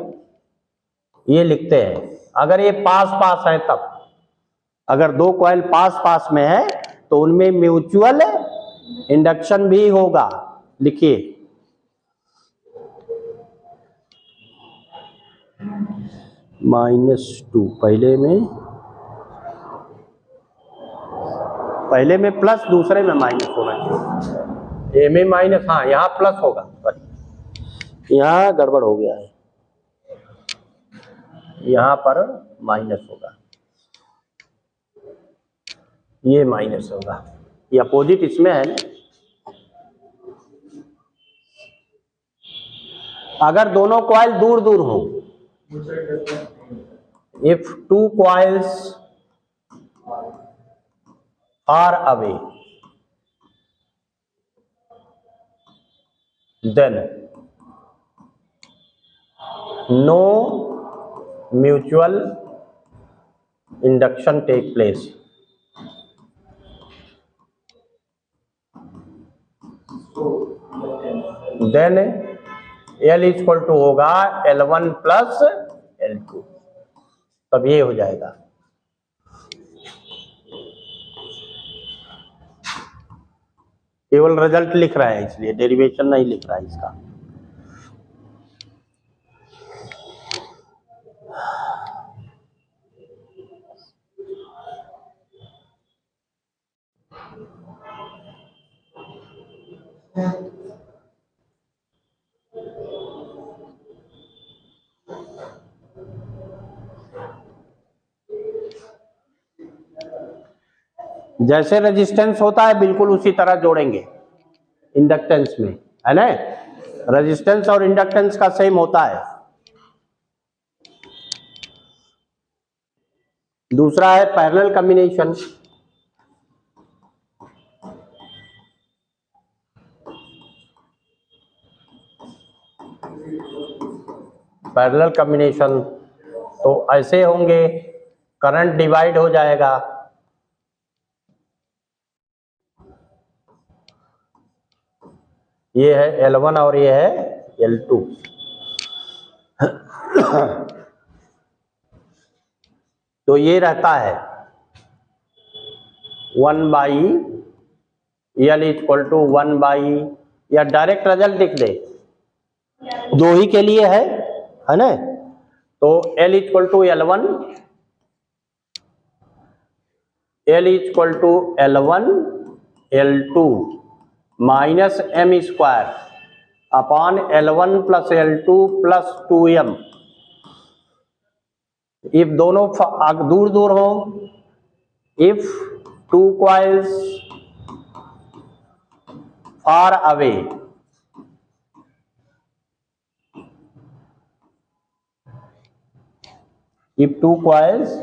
ये लिखते हैं। अगर ये पास पास है तब, अगर दो कॉइल पास पास में है तो उनमें म्यूचुअल इंडक्शन भी होगा। लिखिए -2, पहले में प्लस, दूसरे में माइनस होना चाहिए, ए में माइनस, हाँ यहाँ प्लस होगा, यहाँ गड़बड़ हो गया है, यहाँ पर माइनस होगा, ये माइनस होगा, ये अपोजिट इसमें है ना। अगर दोनों कॉइल दूर दूर हो, if two coils are away, then no mutual induction take place. Then L equal to होगा L1 प्लस L2, तब ये हो जाएगा। केवल रिजल्ट लिख रहा है, इसलिए डेरिवेशन नहीं लिख रहा है इसका। जैसे रेजिस्टेंस होता है बिल्कुल उसी तरह जोड़ेंगे इंडक्टेंस में, है ना। रेजिस्टेंस और इंडक्टेंस का सेम होता है। दूसरा है पैरेलल कॉम्बिनेशन। पैरेलल कॉम्बिनेशन तो ऐसे होंगे, करंट डिवाइड हो जाएगा, ये है L1 और ये है L2। तो ये रहता है 1/L इक्वल टू 1/, या डायरेक्ट रिजल्ट लिख दे, दो ही के लिए है ना। तो L equal to L1, L equal to L1 L2 minus M square upon L1 plus L2 plus 2M। If दोनों दूर दूर हो, if two coils far away, if two coils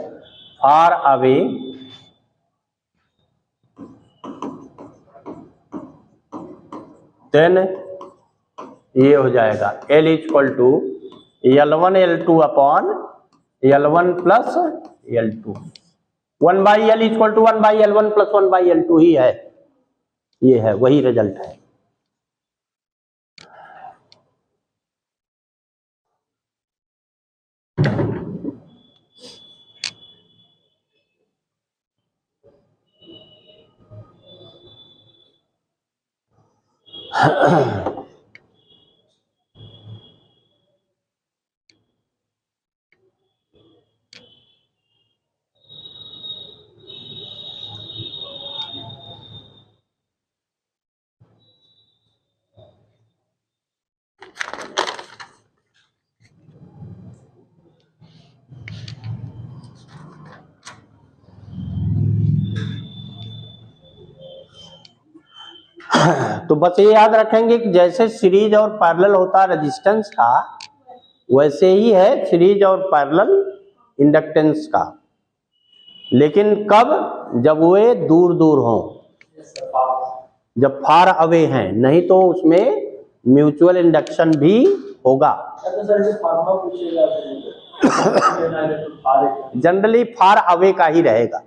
far away then ये हो जाएगा L equal to L1 L2 upon L1 plus L2, 1 by L equal to 1 by L1 plus 1 by L2 ही है, ये है वही रिजल्ट है। तो बस ये याद रखेंगे कि जैसे सीरीज और पैरेलल होता है रेजिस्टेंस का, वैसे ही है सीरीज और पैरेलल इंडक्टेंस का, लेकिन कब? जब वे दूर दूर हों, जब फार अवे हैं, नहीं तो उसमें म्यूचुअल इंडक्शन भी होगा। जनरली फार अवे का ही रहेगा।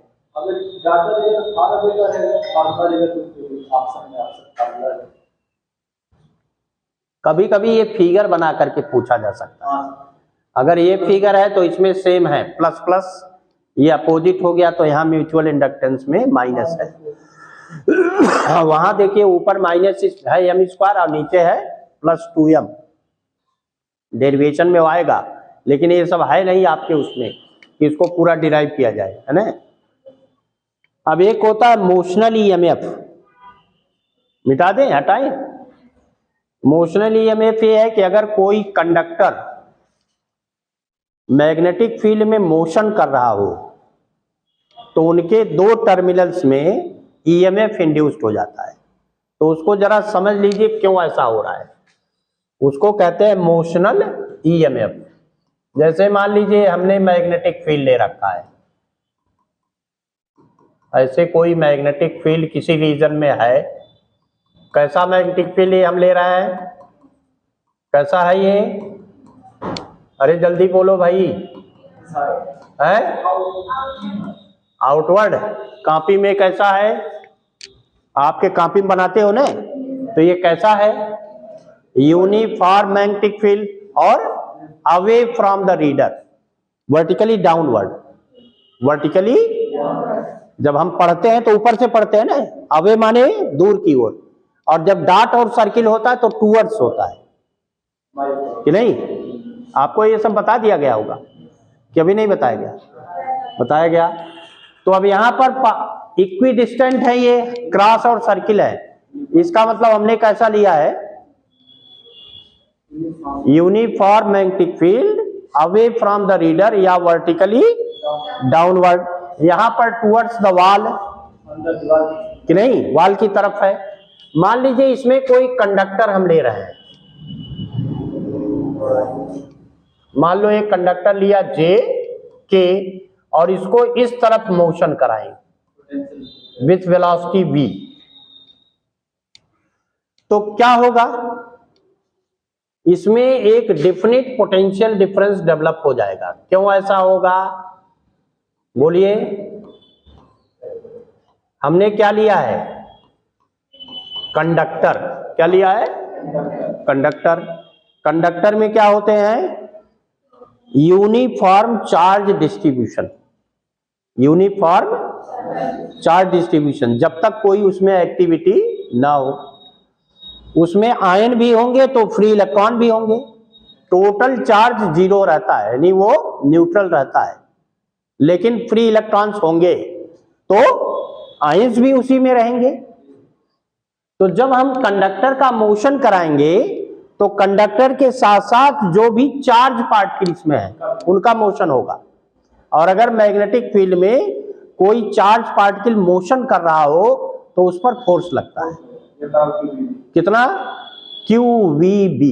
कभी कभी ये फिगर बना करके पूछा जा सकता है। अगर ये फिगर है तो इसमें सेम है, प्लस प्लस, ये अपोजिट हो गया तो यहाँ म्यूचुअल इंडक्टेंस में माइनस है। वहां देखिए ऊपर माइनस है m स्क्वायर और नीचे है प्लस 2m, डेरिवेशन में आएगा, लेकिन ये सब है नहीं आपके उसमें कि इसको पूरा डिराइव किया जाए, है ना। अब एक होता है मोशनल ईएमएफ, मिटा दें, हटाएं। मोशनल ईएमएफ ये है कि अगर कोई कंडक्टर मैग्नेटिक फील्ड में मोशन कर रहा हो तो उनके दो टर्मिनल्स में ईएमएफ इंड्यूस्ड हो जाता है। तो उसको जरा समझ लीजिए क्यों ऐसा हो रहा है। उसको कहते हैं मोशनल ईएमएफ। जैसे मान लीजिए हमने मैग्नेटिक फील्ड ले रखा है, ऐसे कोई मैग्नेटिक फील्ड किसी रीजन में है। कैसा मैग्नेटिक फील्ड हम ले रहे हैं? कैसा है ये? अरे जल्दी बोलो भाई, है आउटवर्ड। कॉपी में कैसा है? आपके कॉपी में बनाते हो ना, तो ये कैसा है? यूनिफॉर्म मैग्नेटिक फील्ड और away from the reader, vertically downward. Vertically जब हम पढ़ते हैं तो ऊपर से पढ़ते हैं ना, अवे माने दूर की ओर, और जब डॉट और सर्किल होता है तो टूवर्ड्स होता है कि नहीं? आपको ये सब बता दिया गया होगा कि अभी नहीं बताया गया? बताया गया। तो अब यहाँ पर इक्विडिस्टेंट है, ये क्रॉस और सर्किल है, इसका मतलब हमने कैसा लिया है? Uniform magnetic field away from the reader या वर्टिकली डाउनवर्ड। यहां पर टुवर्ड्स द वॉल कि नहीं, वॉल की तरफ है। मान लीजिए इसमें कोई कंडक्टर हम ले रहे हैं, मान लो एक कंडक्टर लिया जे के और इसको इस तरफ मोशन कराएं विथ वेलोसिटी v, तो क्या होगा? इसमें एक डेफिनेट पोटेंशियल डिफरेंस डेवलप हो जाएगा। क्यों ऐसा होगा? बोलिए। हमने क्या लिया है? कंडक्टर। क्या लिया है? कंडक्टर। कंडक्टर में क्या होते हैं? Uniform charge distribution. Uniform charge distribution, जब तक कोई उसमें एक्टिविटी ना हो। उसमें आयन भी होंगे तो फ्री इलेक्ट्रॉन भी होंगे। टोटल चार्ज जीरो रहता है, यानी वो न्यूट्रल रहता है, लेकिन फ्री इलेक्ट्रॉन्स होंगे तो आयंस भी उसी में रहेंगे। तो जब हम कंडक्टर का मोशन कराएंगे तो कंडक्टर के साथ साथ जो भी चार्ज पार्टिकल्स में है उनका मोशन होगा। और अगर मैग्नेटिक फील्ड में कोई चार्ज पार्टिकल मोशन कर रहा हो तो उस पर फोर्स लगता है। कितना? QVB,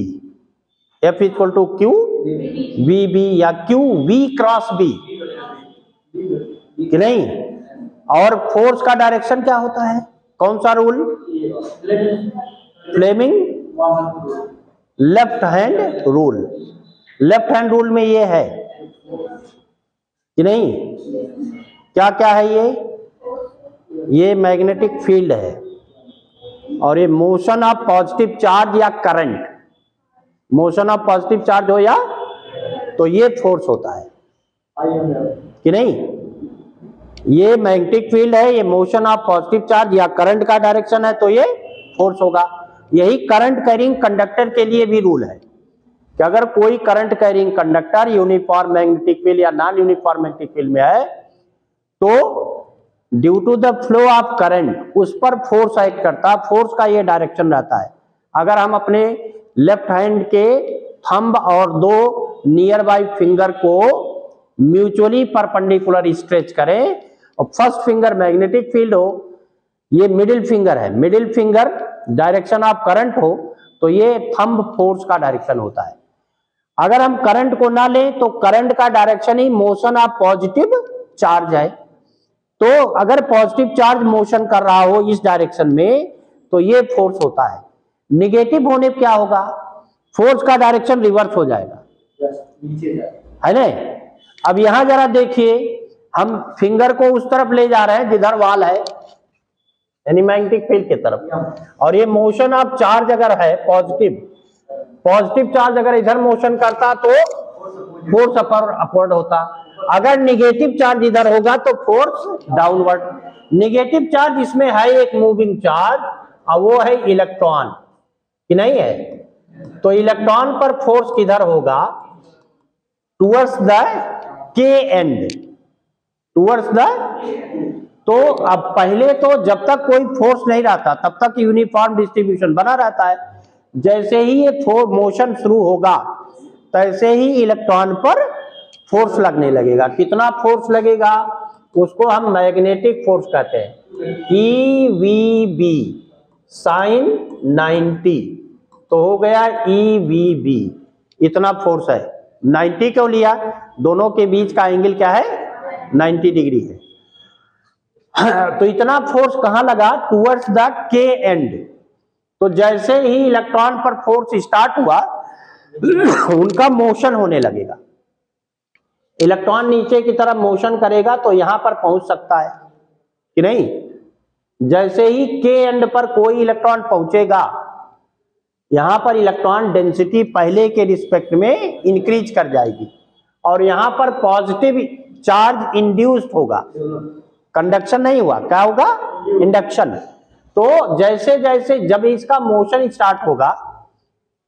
F equal to Q V B या क्यू वी क्रॉस बी, कि नहीं? और फोर्स का डायरेक्शन क्या होता है? कौन सा rule? Fleming left hand rule. Left hand rule में ये है कि नहीं? क्या क्या है ये मैग्नेटिक फील्ड है, और ये मोशन ऑफ पॉजिटिव चार्ज या current, motion of positive charge हो या तो ये फोर्स होता है, कि नहीं? ये मैग्नेटिक फील्ड है, ये मोशन ऑफ पॉजिटिव चार्ज या करंट का डायरेक्शन है, तो ये फोर्स होगा। यही करंट कैरिंग कंडक्टर के लिए भी रूल है कि अगर कोई current carrying conductor uniform magnetic field या नॉन यूनिफॉर्म मैग्नेटिक फील्ड में है, तो due to the flow of current उस पर फोर्स एक्ट करता है। फोर्स का ये डायरेक्शन रहता है। अगर हम अपने लेफ्ट हैंड के थंब और दो नियर बाई फिंगर को म्यूचुअली परपेंडिकुलर स्ट्रेच करें और फर्स्ट फिंगर मैग्नेटिक फील्ड हो, ये मिडिल फिंगर है, middle finger direction of current हो, तो ये थंब फोर्स का डायरेक्शन होता है। अगर हम करंट को ना लें तो करंट का direction he motion of positive charge है। तो अगर पॉजिटिव चार्ज मोशन कर रहा हो इस डायरेक्शन में तो ये फोर्स होता है। निगेटिव होने पर क्या होगा? फोर्स का डायरेक्शन रिवर्स हो जाएगा, है ना? अब यहां जरा देखिए, हम फिंगर को उस तरफ ले जा रहे हैं जिधर वाल है, यानी मैग्नेटिक फील्ड की तरफ, और ये मोशन ऑफ चार्ज अगर है पॉजिटिव चार्ज अगर इधर मोशन करता तो फोर्स अपवर्ड होता। अगर निगेटिव चार्ज इधर होगा तो फोर्स डाउनवर्ड। निगेटिव चार्ज इसमें है एक मूविंग चार्ज, और वो है इलेक्ट्रॉन, कि नहीं है? तो इलेक्ट्रॉन पर फोर्स किधर होगा? टुवर्ड्स द के एंड, टुवर्ड्स द। तो अब पहले तो जब तक कोई फोर्स नहीं रहता तब तक यूनिफॉर्म डिस्ट्रीब्यूशन बना रहता है। जैसे ही ये मोशन शुरू होगा तैसे ही इलेक्ट्रॉन पर फोर्स लगने लगेगा। कितना फोर्स लगेगा? उसको हम मैग्नेटिक फोर्स कहते हैं, EVB साइन 90, तो हो गया EVB, इतना फोर्स है। 90 क्यों लिया? दोनों के बीच का एंगल क्या है? 90 डिग्री है। तो इतना फोर्स कहां लगा? टुवर्ड्स द के एंड। तो जैसे ही इलेक्ट्रॉन पर फोर्स स्टार्ट हुआ उनका मोशन होने लगेगा। इलेक्ट्रॉन नीचे की तरफ मोशन करेगा तो यहां पर पहुंच सकता है, कि नहीं? जैसे ही के एंड पर कोई इलेक्ट्रॉन पहुंचेगा, यहां पर इलेक्ट्रॉन डेंसिटी पहले के रिस्पेक्ट में इंक्रीज कर जाएगी, और यहां पर पॉजिटिव चार्ज इंड्यूस्ड होगा। कंडक्शन नहीं हुआ, क्या होगा? इंडक्शन। तो जैसे जैसे जब इसका मोशन स्टार्ट होगा,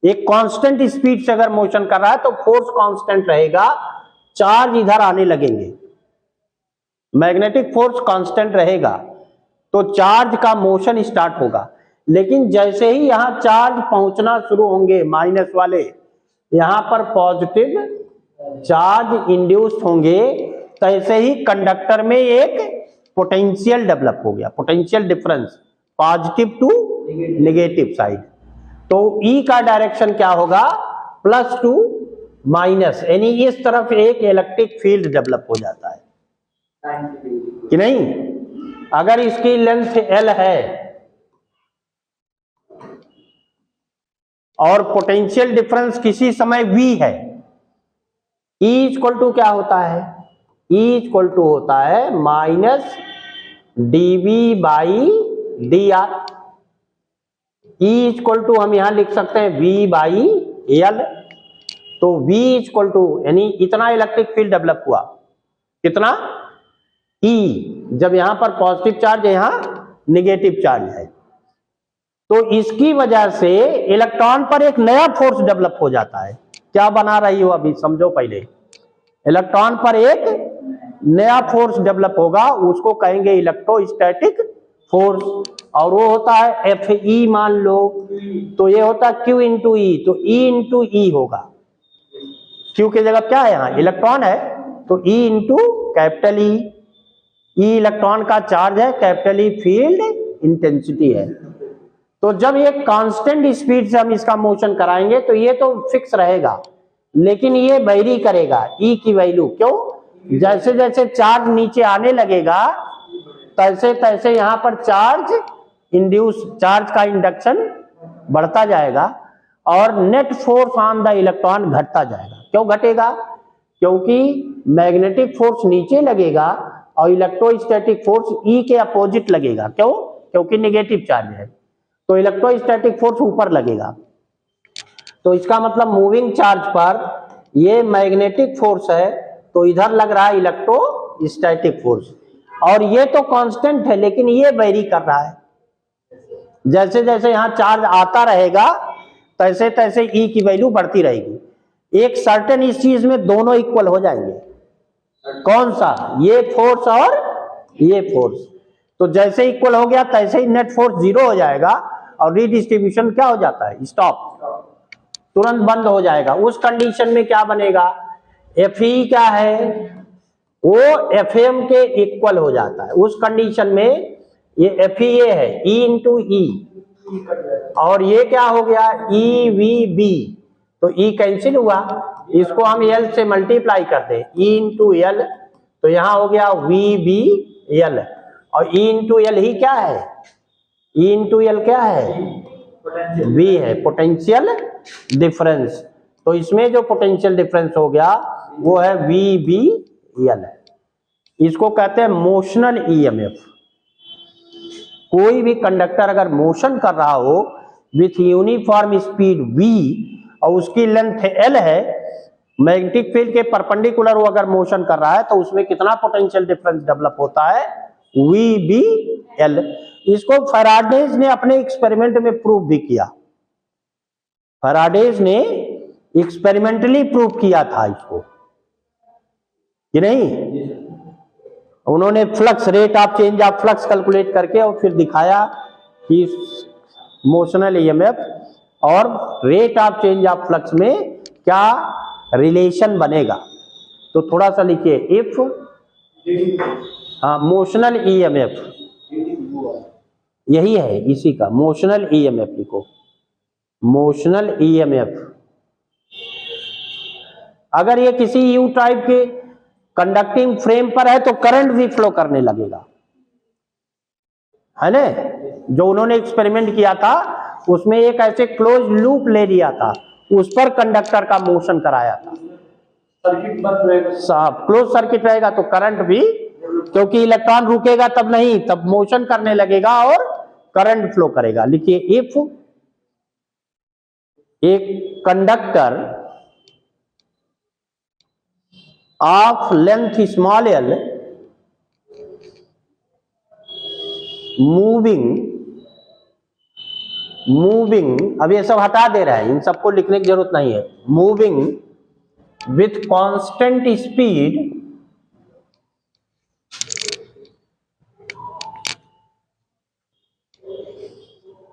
एक कांस्टेंट स्पीड से अगर मोशन कर रहा है तो फोर्स कांस्टेंट रहेगा, चार्ज इधर आने लगेंगे, मैग्नेटिक फोर्स कांस्टेंट रहेगा, तो चार्ज का मोशन स्टार्ट होगा। लेकिन जैसे ही यहां चार्ज पहुंचना शुरू होंगे माइनस वाले, यहां पर पॉजिटिव चार्ज इंड्यूस्ड होंगे, तैसे ही कंडक्टर में एक पोटेंशियल डेवलप हो गया, potential difference positive to negative side. तो E का डायरेक्शन क्या होगा? प्लस टू माइनस, यानी इस तरफ एक इलेक्ट्रिक फील्ड डेवलप हो जाता है, कि नहीं? अगर इसकी लेंथ L है और पोटेंशियल डिफरेंस किसी समय V है, E इक्वल टू क्या होता है? E इक्वल टू होता है minus dV by dr। E equal to हम यहां लिख सकते हैं V बाई L। तो V इक्वल टू यानी इतना इलेक्ट्रिक फील्ड डेवलप हुआ, कितना? E, जब यहां पर पॉजिटिव चार्ज है, यहां निगेटिव चार्ज है, तो इसकी वजह से इलेक्ट्रॉन पर एक नया फोर्स डेवलप हो जाता है। क्या बना रही हो अभी समझो पहले। इलेक्ट्रॉन पर एक नया फोर्स डेवलप होगा, उसको कहेंगे इलेक्ट्रोस्टैटिक फोर्स, और वो होता है Fe मान लो, तो ये होता है Q इंटू ई, तो E इंटू ई होगा। Q की जगह क्या है? यहाँ इलेक्ट्रॉन है, तो E into capital E. E electron का चार्ज है, कैपिटल ई फील्ड इंटेंसिटी है। तो जब ये कांस्टेंट स्पीड से हम इसका मोशन कराएंगे तो ये तो फिक्स रहेगा, लेकिन ये वेरी करेगा ई की वैल्यू। क्यों? जैसे जैसे चार्ज नीचे आने लगेगा तैसे तैसे यहाँ पर चार्ज का इंडक्शन बढ़ता जाएगा और net force on the electron घटता जाएगा। क्यों घटेगा? क्योंकि मैग्नेटिक फोर्स नीचे लगेगा और इलेक्ट्रोस्टैटिक फोर्स ई के अपोजिट लगेगा। क्यों? क्योंकि नेगेटिव चार्ज है, तो इलेक्ट्रोस्टैटिक फोर्स ऊपर लगेगा। तो इसका मतलब मूविंग चार्ज पर ये मैग्नेटिक फोर्स है, तो इधर लग रहा है इलेक्ट्रोस्टैटिक फोर्स, और ये तो कांस्टेंट है लेकिन ये वेरी कर रहा है। जैसे जैसे यहाँ चार्ज आता रहेगा तैसे तैसे ई की वैल्यू बढ़ती रहेगी। एक सर्टेन इस चीज में दोनों इक्वल हो जाएंगे। कौन सा? ये फोर्स और ये फोर्स। तो जैसे इक्वल हो गया तैसे ही नेट फोर्स 0 हो जाएगा और रीडिस्ट्रीब्यूशन क्या हो जाता है? स्टॉप, तुरंत बंद हो जाएगा। उस कंडीशन में क्या बनेगा? Fe क्या है? वो Fm के इक्वल हो जाता है। उस कंडीशन में ये Fe ये है E इंटू ई, और ये क्या हो गया? EVB, तो E कैंसिल हुआ, इसको हम L से मल्टीप्लाई कर दे, E इंटू L, तो यहां हो गया VBL, और E इंटू L ही क्या है? E इंटू L क्या है? V है, पोटेंशियल डिफरेंस। तो इसमें जो पोटेंशियल डिफरेंस हो गया वो है VBL। इसको कहते हैं मोशनल EMF। कोई भी कंडक्टर अगर मोशन कर रहा हो विथ यूनिफॉर्म स्पीड V और उसकी लेंथ L है, मैग्नेटिक फील्ड के परपेंडिकुलर वो अगर मोशन कर रहा है तो उसमें कितना पोटेंशियल डिफरेंस डेवलप होता है? VBL। इसको फैराडेज ने अपने एक्सपेरिमेंट में प्रूव भी किया। फैराडेज ने एक्सपेरिमेंटली प्रूव किया था इसको, कि नहीं? उन्होंने flux, rate of change of flux calculate करके और फिर दिखाया कि मोशनल EMF और rate of change of flux में क्या रिलेशन बनेगा। तो थोड़ा सा लिखिए, इफ मोशनल EMF, यही है इसी का मोशनल EMF लिखो, मोशनल EMF। अगर ये किसी यू टाइप के कंडक्टिंग फ्रेम पर है तो करंट भी फ्लो करने लगेगा, है ना? जो उन्होंने एक्सपेरिमेंट किया था उसमें एक ऐसे क्लोज लूप ले लिया था, उस पर कंडक्टर का मोशन कराया था।
सर्किट बंद रहेगा,
क्लोज सर्किट रहेगा तो करंट भी, क्योंकि इलेक्ट्रॉन रुकेगा तब नहीं, तब मोशन करने लगेगा और करंट फ्लो करेगा। लिखिए, इफ एक conductor of length small l moving, अब ये सब हटा दे रहा है, इन सबको लिखने की जरूरत नहीं है। Moving with constant speed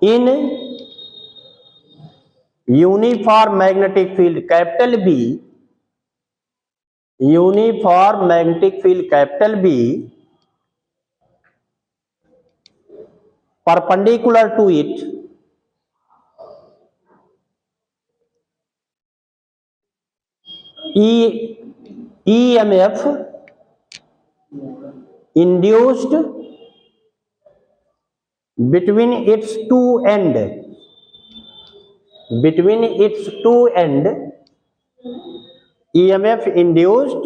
in uniform magnetic field capital B, uniform magnetic field capital B perpendicular to it EMF induced between its two end, EMF induced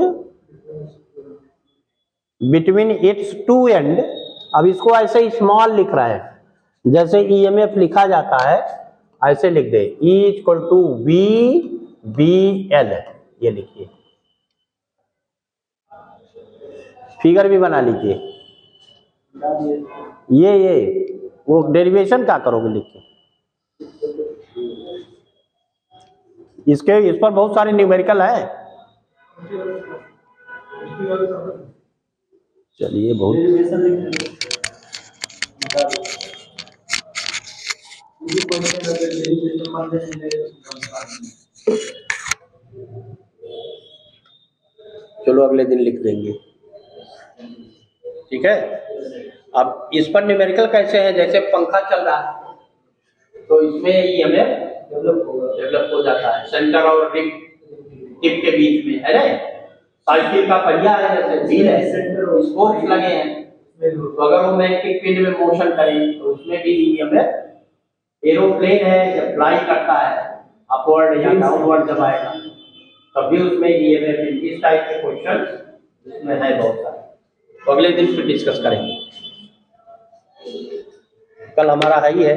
between its two end। अब इसको ऐसे ही स्मॉल लिख रहा है, जैसे EMF लिखा जाता है ऐसे लिख दे, E इक्वल टू VBL, ये लिखिए, फिगर भी बना लीजिए। ये वो डेरिवेशन क्या करोगे लिख के, इस पर बहुत सारे न्यूमेरिकल है। चलिए, बहुत चलो अगले दिन लिख देंगे, ठीक है। अब इस पर न्यूमेरिकल कैसे है, जैसे पंखा चल रहा है तो इसमें EMF डेवलप हो जाता है, सेंटर और रिंग टिप के बीच में है ना, साइकिल का पहिया है जैसे व्हील है, स्पोक्स लगे हैं, तो अगर वो मैग्नेटिक फील्ड में मोशन करे तो उसमें भी ईएमएफ, एरोप्लेन है जब फ्लाई करता है अपवर्ड या डाउनवर्ड जब आएगा तब भी उसमें ईएमएफ, इस टाइप के क्वेश्चन इसमें है बहुत सारे, तो अगले दिन फिर डिस्कस करेंगे। कल हमारा है ही है